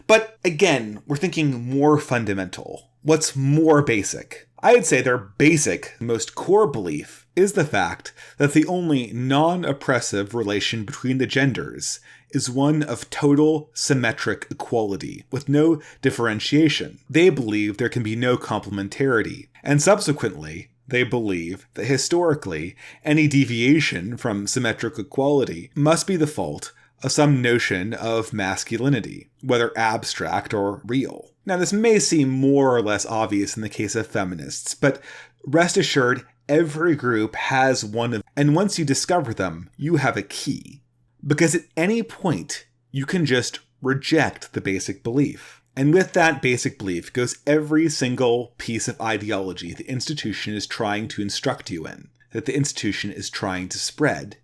But again, we're thinking more fundamental. What's more basic? I'd say their basic, most core belief is the fact that the only non-oppressive relation between the genders is one of total symmetric equality, with no differentiation. They believe there can be no complementarity, and subsequently, they believe that historically, any deviation from symmetric equality must be the fault of some notion of masculinity, whether abstract or real. Now, this may seem more or less obvious in the case of feminists, but rest assured, every group has one of them, and once you discover them, you have a key. Because at any point, you can just reject the basic belief. And with that basic belief goes every single piece of ideology the institution is trying to instruct you in, that the institution is trying to spread.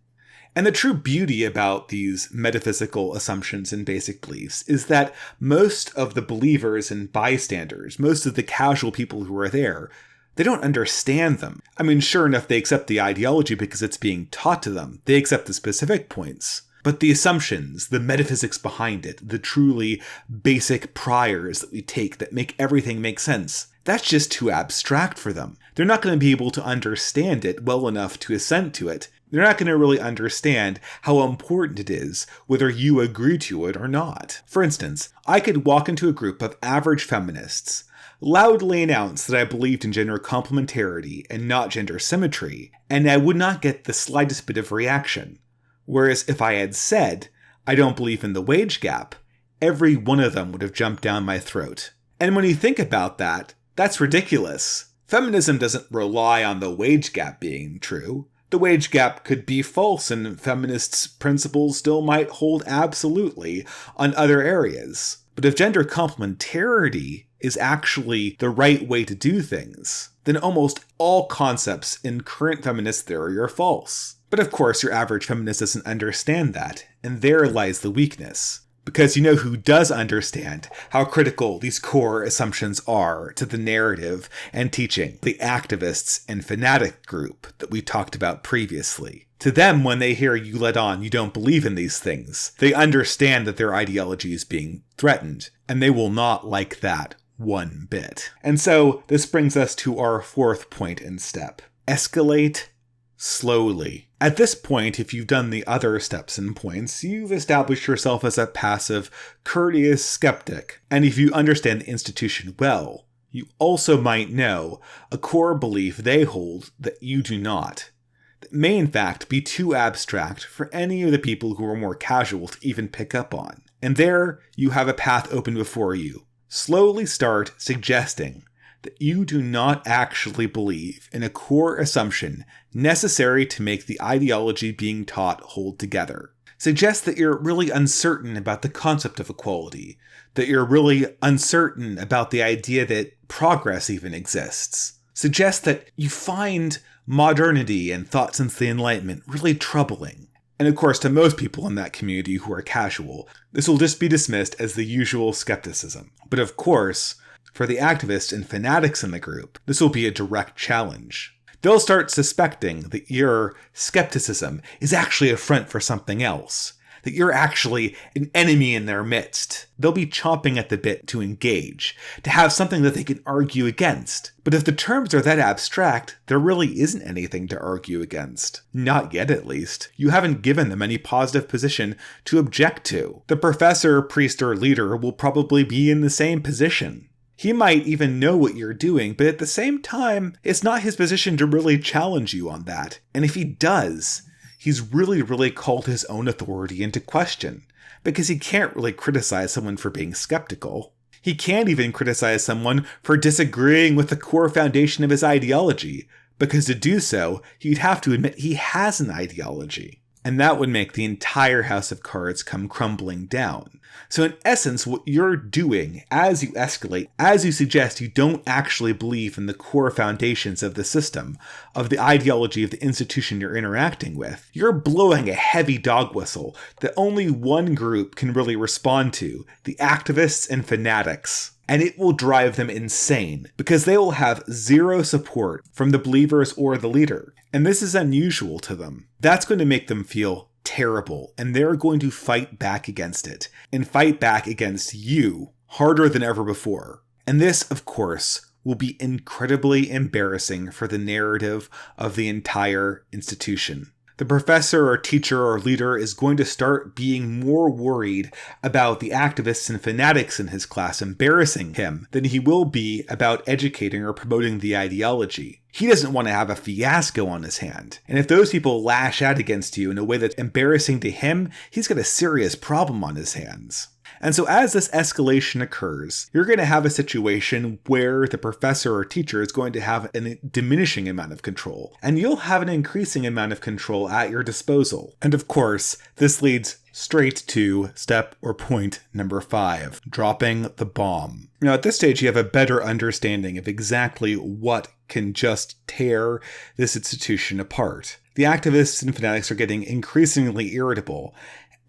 And the true beauty about these metaphysical assumptions and basic beliefs is that most of the believers and bystanders, most of the casual people who are there, they don't understand them. I mean, sure enough, they accept the ideology because it's being taught to them. They accept the specific points. But the assumptions, the metaphysics behind it, the truly basic priors that we take that make everything make sense, that's just too abstract for them. They're not going to be able to understand it well enough to assent to it. They're not going to really understand how important it is, whether you agree to it or not. For instance, I could walk into a group of average feminists, loudly announce that I believed in gender complementarity and not gender symmetry, and I would not get the slightest bit of reaction. Whereas if I had said, I don't believe in the wage gap, every one of them would have jumped down my throat. And when you think about that, that's ridiculous. Feminism doesn't rely on the wage gap being true. The wage gap could be false, and feminists' principles still might hold absolutely on other areas. But if gender complementarity is actually the right way to do things, then almost all concepts in current feminist theory are false. But of course, your average feminist doesn't understand that, and there lies the weakness. Because you know who does understand how critical these core assumptions are to the narrative and teaching? The activists and fanatic group that we talked about previously. To them, when they hear you let on you don't believe in these things, they understand that their ideology is being threatened, and they will not like that one bit. And so, this brings us to our fourth point and step. Escalate slowly. At this point, if you've done the other steps and points, you've established yourself as a passive, courteous skeptic. And if you understand the institution well, you also might know a core belief they hold that you do not. That may in fact be too abstract for any of the people who are more casual to even pick up on. And there you have a path open before you. Slowly start suggesting that you do not actually believe in a core assumption necessary to make the ideology being taught hold together. Suggest that you're really uncertain about the concept of equality, that you're really uncertain about the idea that progress even exists. Suggest that you find modernity and thought since the Enlightenment really troubling. And of course, to most people in that community who are casual, this will just be dismissed as the usual skepticism. But of course, for the activists and fanatics in the group, this will be a direct challenge. They'll start suspecting that your skepticism is actually a front for something else, that you're actually an enemy in their midst. They'll be chomping at the bit to engage, to have something that they can argue against. But if the terms are that abstract, there really isn't anything to argue against. Not yet, at least. You haven't given them any positive position to object to. The professor, priest, or leader will probably be in the same position. He might even know what you're doing, but at the same time, it's not his position to really challenge you on that. And if he does, he's really called his own authority into question, because he can't really criticize someone for being skeptical. He can't even criticize someone for disagreeing with the core foundation of his ideology, because to do so, he'd have to admit he has an ideology. And that would make the entire house of cards come crumbling down. So in essence, what you're doing as you escalate, as you suggest you don't actually believe in the core foundations of the system, of the ideology of the institution you're interacting with, you're blowing a heavy dog whistle that only one group can really respond to, the activists and fanatics. And it will drive them insane, because they will have zero support from the believers or the leader. And this is unusual to them. That's going to make them feel terrible, and they're going to fight back against it, and fight back against you harder than ever before. And this, of course, will be incredibly embarrassing for the narrative of the entire institution. The professor or teacher or leader is going to start being more worried about the activists and fanatics in his class embarrassing him than he will be about educating or promoting the ideology. He doesn't want to have a fiasco on his hand. And if those people lash out against you in a way that's embarrassing to him, he's got a serious problem on his hands. And so as this escalation occurs, you're going to have a situation where the professor or teacher is going to have a diminishing amount of control, and you'll have an increasing amount of control at your disposal. And of course, this leads straight to step or point number 5, dropping the bomb. Now, at this stage, you have a better understanding of exactly what can just tear this institution apart. The activists and fanatics are getting increasingly irritable,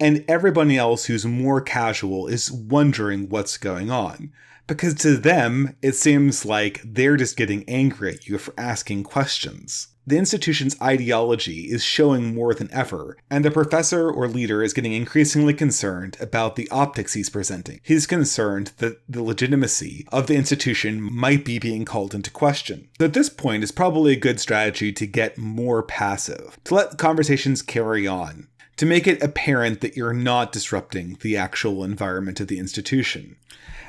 and everybody else who's more casual is wondering what's going on. Because to them, it seems like they're just getting angry at you for asking questions. The institution's ideology is showing more than ever, and the professor or leader is getting increasingly concerned about the optics he's presenting. He's concerned that the legitimacy of the institution might be being called into question. So at this point, it's probably a good strategy to get more passive, to let conversations carry on, to make it apparent that you're not disrupting the actual environment of the institution.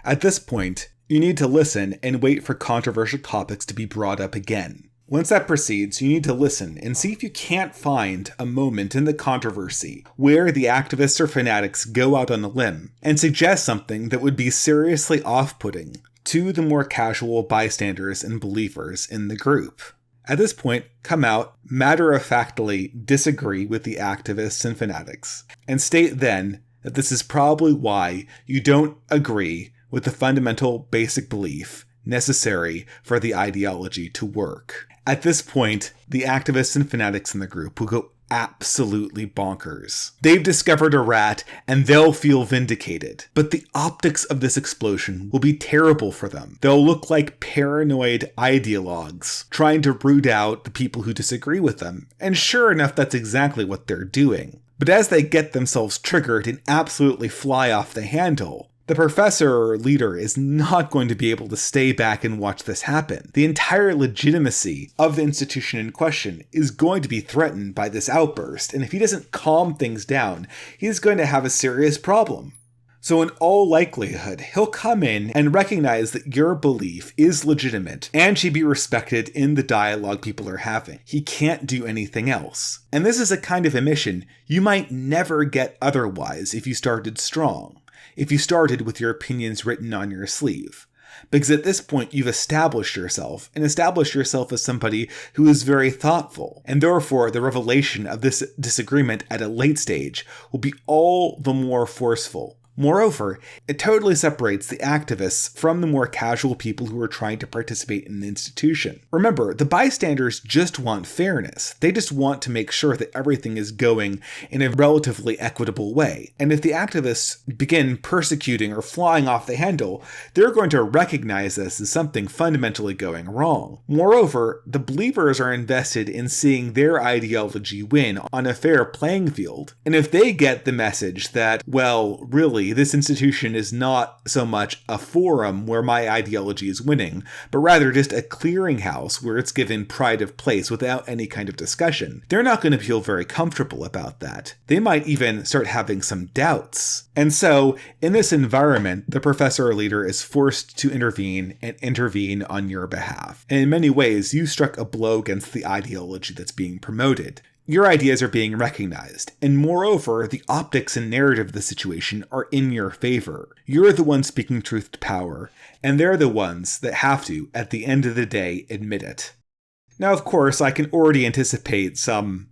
At this point, you need to listen and wait for controversial topics to be brought up again. Once that proceeds, you need to listen and see if you can't find a moment in the controversy where the activists or fanatics go out on a limb and suggest something that would be seriously off-putting to the more casual bystanders and believers in the group. At this point, come out, matter-of-factly disagree with the activists and fanatics, and state then that this is probably why you don't agree with the fundamental basic belief necessary for the ideology to work. At this point, the activists and fanatics in the group will go absolutely bonkers. They've discovered a rat and they'll feel vindicated. But the optics of this explosion will be terrible for them. They'll look like paranoid ideologues trying to root out the people who disagree with them. And sure enough, that's exactly what they're doing. But as they get themselves triggered and absolutely fly off the handle, the professor or leader is not going to be able to stay back and watch this happen. The entire legitimacy of the institution in question is going to be threatened by this outburst, and if he doesn't calm things down, he's going to have a serious problem. So in all likelihood, he'll come in and recognize that your belief is legitimate and should be respected in the dialogue people are having. He can't do anything else. And this is a kind of a mission you might never get otherwise if you started strong. If you started with your opinions written on your sleeve. Because at this point you've established yourself, and established yourself as somebody who is very thoughtful, and therefore the revelation of this disagreement at a late stage will be all the more forceful. Moreover, it totally separates the activists from the more casual people who are trying to participate in the institution. Remember, the bystanders just want fairness. They just want to make sure that everything is going in a relatively equitable way. And if the activists begin persecuting or flying off the handle, they're going to recognize this as something fundamentally going wrong. Moreover, the believers are invested in seeing their ideology win on a fair playing field. And if they get the message that, well, really, this institution is not so much a forum where my ideology is winning, but rather just a clearinghouse where it's given pride of place without any kind of discussion, they're not going to feel very comfortable about that. They might even start having some doubts. And so, in this environment, the professor or leader is forced to intervene and intervene on your behalf. And in many ways, you struck a blow against the ideology that's being promoted. Your ideas are being recognized, and moreover, the optics and narrative of the situation are in your favor. You're the one speaking truth to power, and they're the ones that have to, at the end of the day, admit it. Now, of course, I can already anticipate some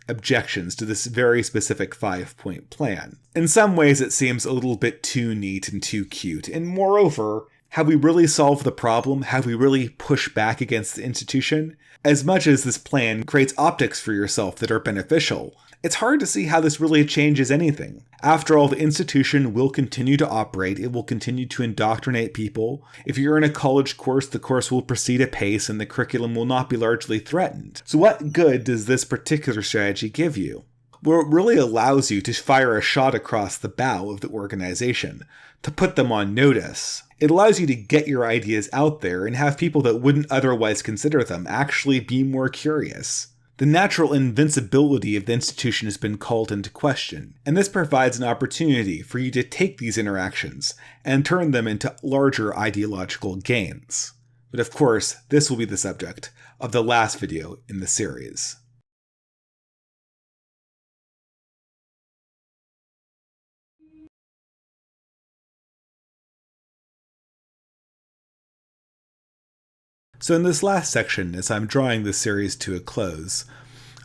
objections to this very specific 5-point plan. In some ways, it seems a little bit too neat and too cute, and moreover, have we really solved the problem? Have we really pushed back against the institution? As much as this plan creates optics for yourself that are beneficial, it's hard to see how this really changes anything. After all, the institution will continue to operate, it will continue to indoctrinate people. If you're in a college course, the course will proceed apace and the curriculum will not be largely threatened. So what good does this particular strategy give you? Well, it really allows you to fire a shot across the bow of the organization, to put them on notice, It allows you to get your ideas out there and have people that wouldn't otherwise consider them actually be more curious. The natural invincibility of the institution has been called into question, and this provides an opportunity for you to take these interactions and turn them into larger ideological gains. But of course, this will be the subject of the last video in the series. So in this last section, as I'm drawing this series to a close,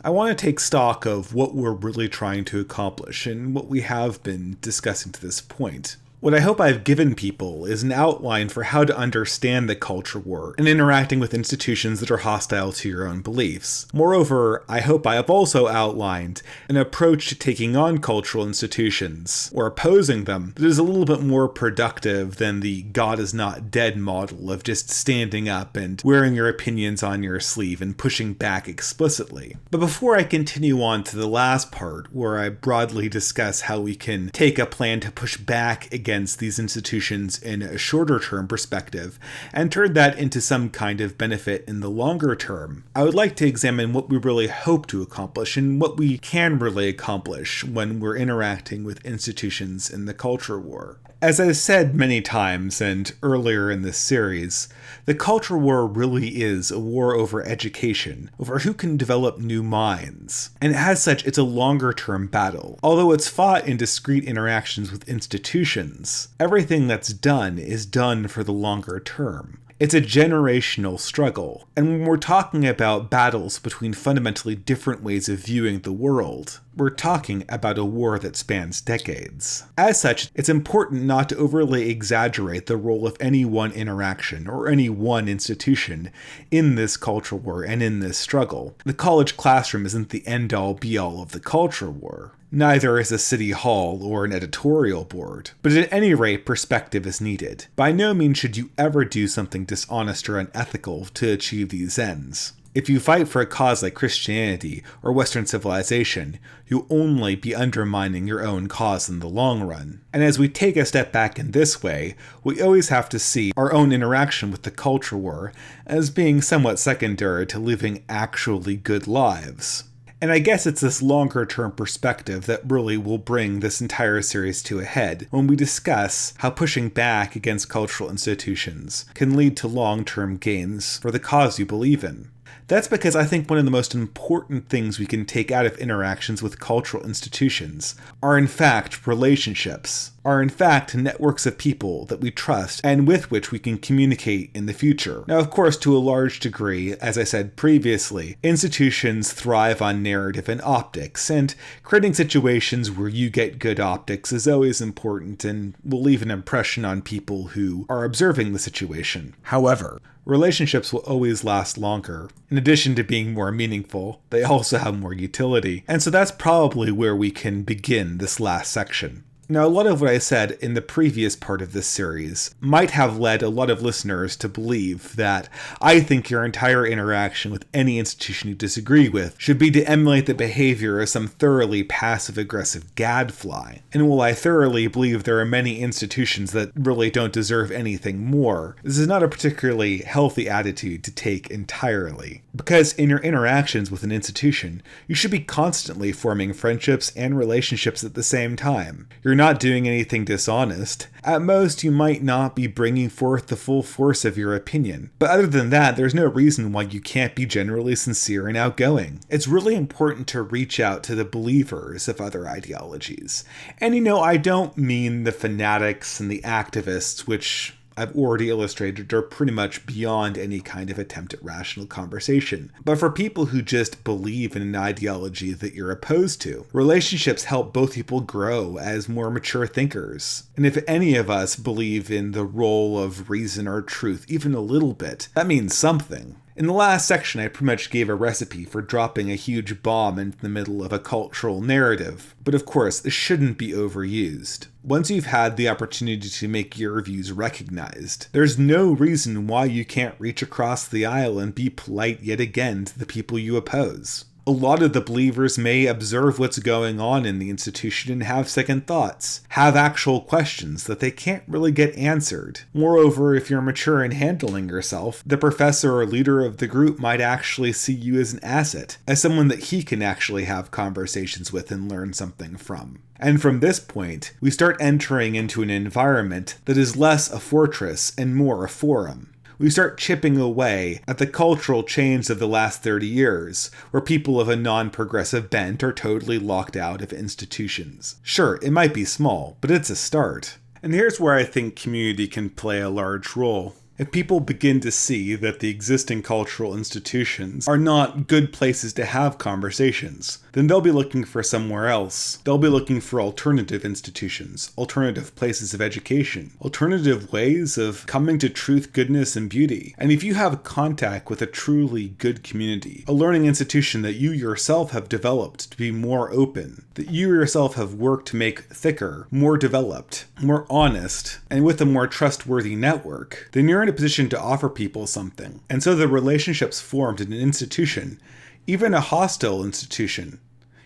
I want to take stock of what we're really trying to accomplish and what we have been discussing to this point. What I hope I've given people is an outline for how to understand the culture war and interacting with institutions that are hostile to your own beliefs. Moreover, I hope I have also outlined an approach to taking on cultural institutions, or opposing them, that is a little bit more productive than the God is not dead model of just standing up and wearing your opinions on your sleeve and pushing back explicitly. But before I continue on to the last part, where I broadly discuss how we can take a plan to push back against these institutions in a shorter term perspective and turn that into some kind of benefit in the longer term, I would like to examine what we really hope to accomplish and what we can really accomplish when we're interacting with institutions in the culture war. As I've said many times and earlier in this series, the culture war really is a war over education, over who can develop new minds. And as such, it's a longer-term battle. Although it's fought in discrete interactions with institutions, everything that's done is done for the longer term. It's a generational struggle, and when we're talking about battles between fundamentally different ways of viewing the world, we're talking about a war that spans decades. As such, it's important not to overly exaggerate the role of any one interaction or any one institution in this culture war and in this struggle. The college classroom isn't the end-all be-all of the culture war. Neither is a city hall or an editorial board. But at any rate, perspective is needed. By no means should you ever do something dishonest or unethical to achieve these ends. If you fight for a cause like Christianity or Western civilization, you'll only be undermining your own cause in the long run. And as we take a step back in this way, we always have to see our own interaction with the culture war as being somewhat secondary to living actually good lives. And I guess it's this longer-term perspective that really will bring this entire series to a head when we discuss how pushing back against cultural institutions can lead to long-term gains for the cause you believe in. That's because I think one of the most important things we can take out of interactions with cultural institutions are in fact relationships, are in fact networks of people that we trust and with which we can communicate in the future. Now, of course, to a large degree, as I said previously, institutions thrive on narrative and optics, and creating situations where you get good optics is always important and will leave an impression on people who are observing the situation. However, relationships will always last longer. In addition to being more meaningful, they also have more utility. And so that's probably where we can begin this last section. Now, a lot of what I said in the previous part of this series might have led a lot of listeners to believe that I think your entire interaction with any institution you disagree with should be to emulate the behavior of some thoroughly passive-aggressive gadfly. And while I thoroughly believe there are many institutions that really don't deserve anything more, this is not a particularly healthy attitude to take entirely. Because in your interactions with an institution, you should be constantly forming friendships and relationships at the same time. You're not doing anything dishonest. At most, you might not be bringing forth the full force of your opinion. But other than that, there's no reason why you can't be generally sincere and outgoing. It's really important to reach out to the believers of other ideologies. And I don't mean the fanatics and the activists, which I've already illustrated are pretty much beyond any kind of attempt at rational conversation. But for people who just believe in an ideology that you're opposed to, relationships help both people grow as more mature thinkers. And if any of us believe in the role of reason or truth even a little bit, that means something. In the last section, I pretty much gave a recipe for dropping a huge bomb into the middle of a cultural narrative, but of course, this shouldn't be overused. Once you've had the opportunity to make your views recognized, there's no reason why you can't reach across the aisle and be polite yet again to the people you oppose. A lot of the believers may observe what's going on in the institution and have second thoughts, have actual questions that they can't really get answered. Moreover, if you're mature in handling yourself, the professor or leader of the group might actually see you as an asset, as someone that he can actually have conversations with and learn something from. And from this point, we start entering into an environment that is less a fortress and more a forum. We start chipping away at the cultural chains of the last 30 years, where people of a non-progressive bent are totally locked out of institutions. Sure, it might be small, but it's a start. And here's where I think community can play a large role. If people begin to see that the existing cultural institutions are not good places to have conversations, then they'll be looking for somewhere else. They'll be looking for alternative institutions, alternative places of education, alternative ways of coming to truth, goodness, and beauty. And if you have contact with a truly good community, a learning institution that you yourself have developed to be more open, that you yourself have worked to make thicker, more developed, more honest, and with a more trustworthy network, then you're in a position to offer people something. And so the relationships formed in an institution, even a hostile institution,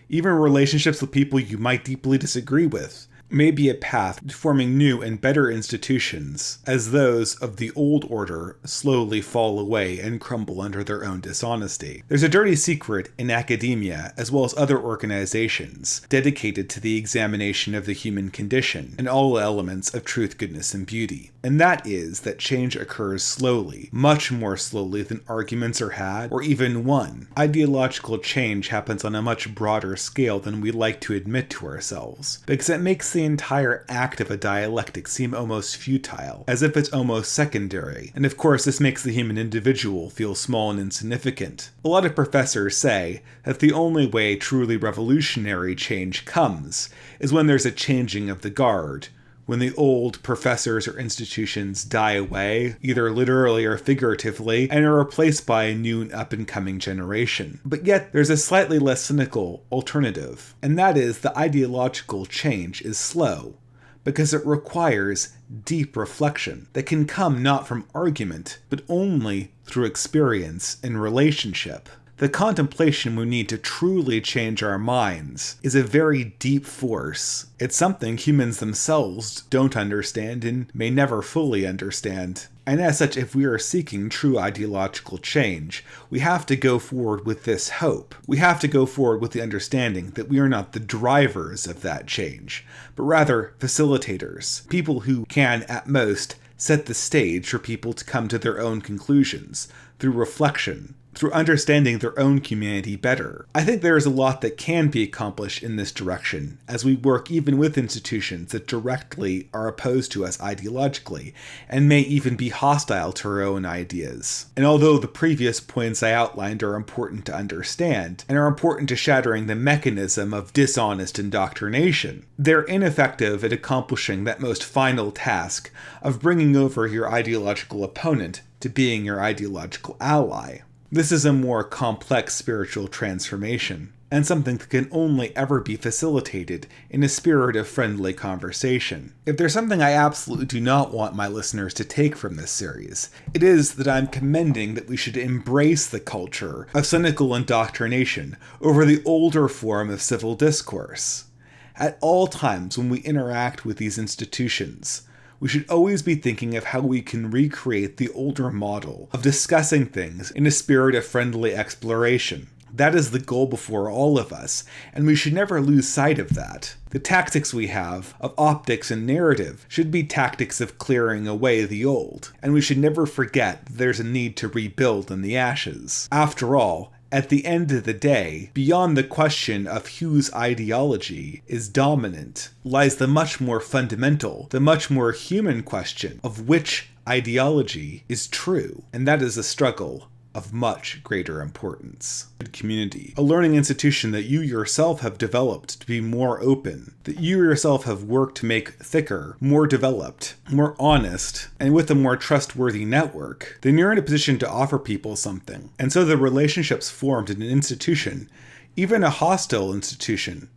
even relationships with people you might deeply disagree with, may be a path to forming new and better institutions as those of the old order slowly fall away and crumble under their own dishonesty. There's a dirty secret in academia, as well as other organizations, dedicated to the examination of the human condition and all elements of truth, goodness, and beauty. And that is that change occurs slowly, much more slowly than arguments are had or even won. Ideological change happens on a much broader scale than we like to admit to ourselves, because it makes the entire act of a dialectic seem almost futile, as if it's almost secondary. And of course, this makes the human individual feel small and insignificant. A lot of professors say that the only way truly revolutionary change comes is when there's a changing of the guard, when the old professors or institutions die away, either literally or figuratively, and are replaced by a new and up-and-coming generation. But yet, there's a slightly less cynical alternative, and that is the ideological change is slow, because it requires deep reflection that can come not from argument, but only through experience and relationship. The contemplation we need to truly change our minds is a very deep force. It's something humans themselves don't understand and may never fully understand. And as such, if we are seeking true ideological change, we have to go forward with this hope. We have to go forward with the understanding that we are not the drivers of that change, but rather facilitators, people who can, at most, set the stage for people to come to their own conclusions through reflection, through understanding their own humanity better. I think there is a lot that can be accomplished in this direction, as we work even with institutions that directly are opposed to us ideologically, and may even be hostile to our own ideas. And although the previous points I outlined are important to understand, and are important to shattering the mechanism of dishonest indoctrination, they're ineffective at accomplishing that most final task of bringing over your ideological opponent to being your ideological ally. This is a more complex spiritual transformation, and something that can only ever be facilitated in a spirit of friendly conversation. If there's something I absolutely do not want my listeners to take from this series, it is that I'm commending that we should embrace the culture of cynical indoctrination over the older form of civil discourse. At all times when we interact with these institutions, we should always be thinking of how we can recreate the older model of discussing things in a spirit of friendly exploration. That is the goal before all of us, and we should never lose sight of that. The tactics we have of optics and narrative should be tactics of clearing away the old, and we should never forget that there's a need to rebuild in the ashes. After all, at the end of the day, beyond the question of whose ideology is dominant, lies the much more fundamental, the much more human question of which ideology is true. And that is a struggle of much greater importance. Community, a learning institution that you yourself have developed to be more open, that you yourself have worked to make thicker, more developed, more honest, and with a more trustworthy network, then you're in a position to offer people something. And so the relationships formed in an institution, even a hostile institution,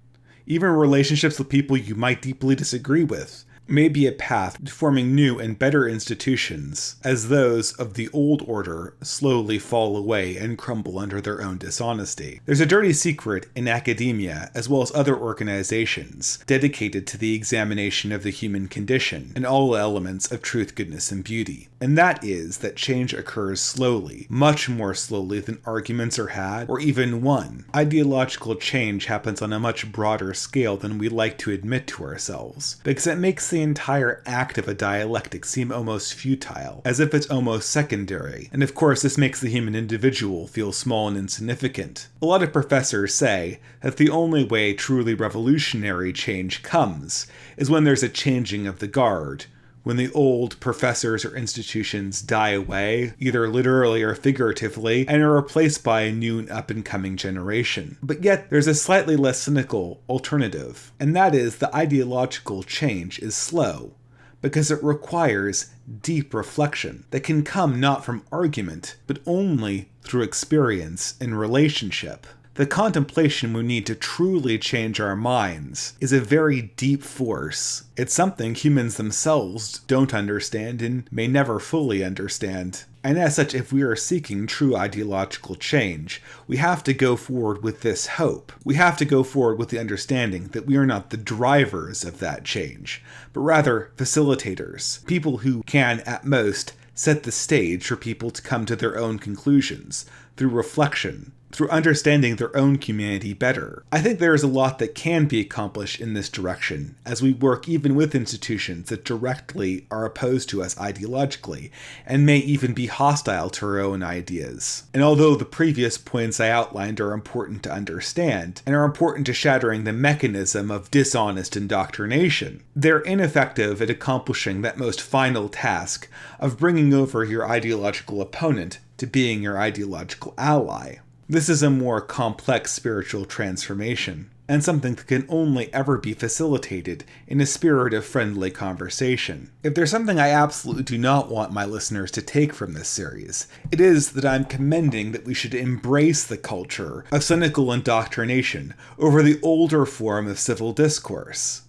even relationships with people you might deeply disagree with, may be a path to forming new and better institutions, as those of the old order slowly fall away and crumble under their own dishonesty. There's a dirty secret in academia, as well as other organizations, dedicated to the examination of the human condition and all elements of truth, goodness, and beauty. And that is that change occurs slowly, much more slowly than arguments are had, or even won. Ideological change happens on a much broader scale than we like to admit to ourselves, because it makes the entire act of a dialectic seem almost futile, as if it's almost secondary, and of course this makes the human individual feel small and insignificant. A lot of professors say that the only way truly revolutionary change comes is when there's a changing of the guard, when the old professors or institutions die away, either literally or figuratively, and are replaced by a new and up-and-coming generation. But yet, there's a slightly less cynical alternative, and that is the ideological change is slow, because it requires deep reflection that can come not from argument, but only through experience and relationship. The contemplation we need to truly change our minds is a very deep force. It's something humans themselves don't understand and may never fully understand. And as such, if we are seeking true ideological change, we have to go forward with this hope. We have to go forward with the understanding that we are not the drivers of that change, but rather facilitators, people who can, at most, set the stage for people to come to their own conclusions through reflection, through understanding their own humanity better. I think there is a lot that can be accomplished in this direction, as we work even with institutions that directly are opposed to us ideologically, and may even be hostile to our own ideas. And although the previous points I outlined are important to understand, and are important to shattering the mechanism of dishonest indoctrination, they're ineffective at accomplishing that most final task of bringing over your ideological opponent to being your ideological ally. This is a more complex spiritual transformation, and something that can only ever be facilitated in a spirit of friendly conversation. If there's something I absolutely do not want my listeners to take from this series, it is that I'm commending that we should embrace the culture of cynical indoctrination over the older form of civil discourse.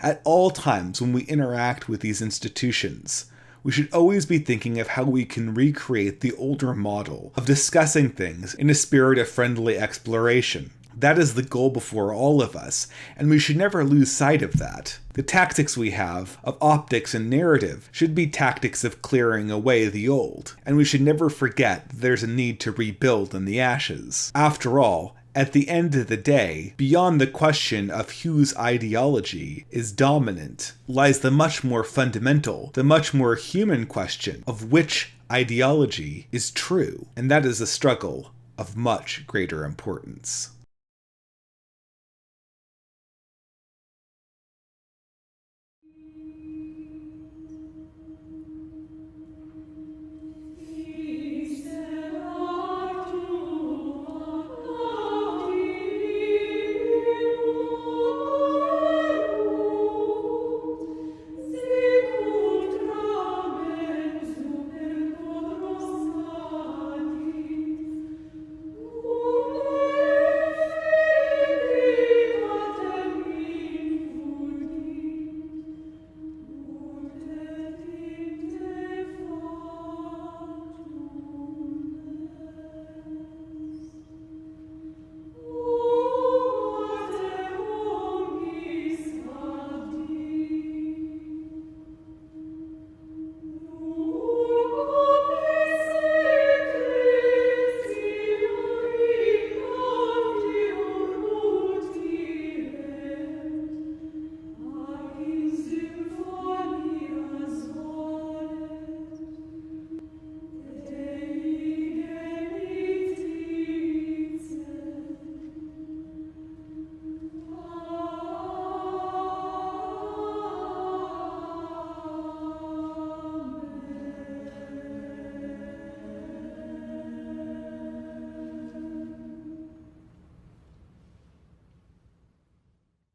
At all times when we interact with these institutions, we should always be thinking of how we can recreate the older model of discussing things in a spirit of friendly exploration. That is the goal before all of us, and we should never lose sight of that. The tactics we have of optics and narrative should be tactics of clearing away the old, and we should never forget that there's a need to rebuild in the ashes. After all, at the end of the day, beyond the question of whose ideology is dominant, lies the much more fundamental, the much more human question of which ideology is true, and that is a struggle of much greater importance.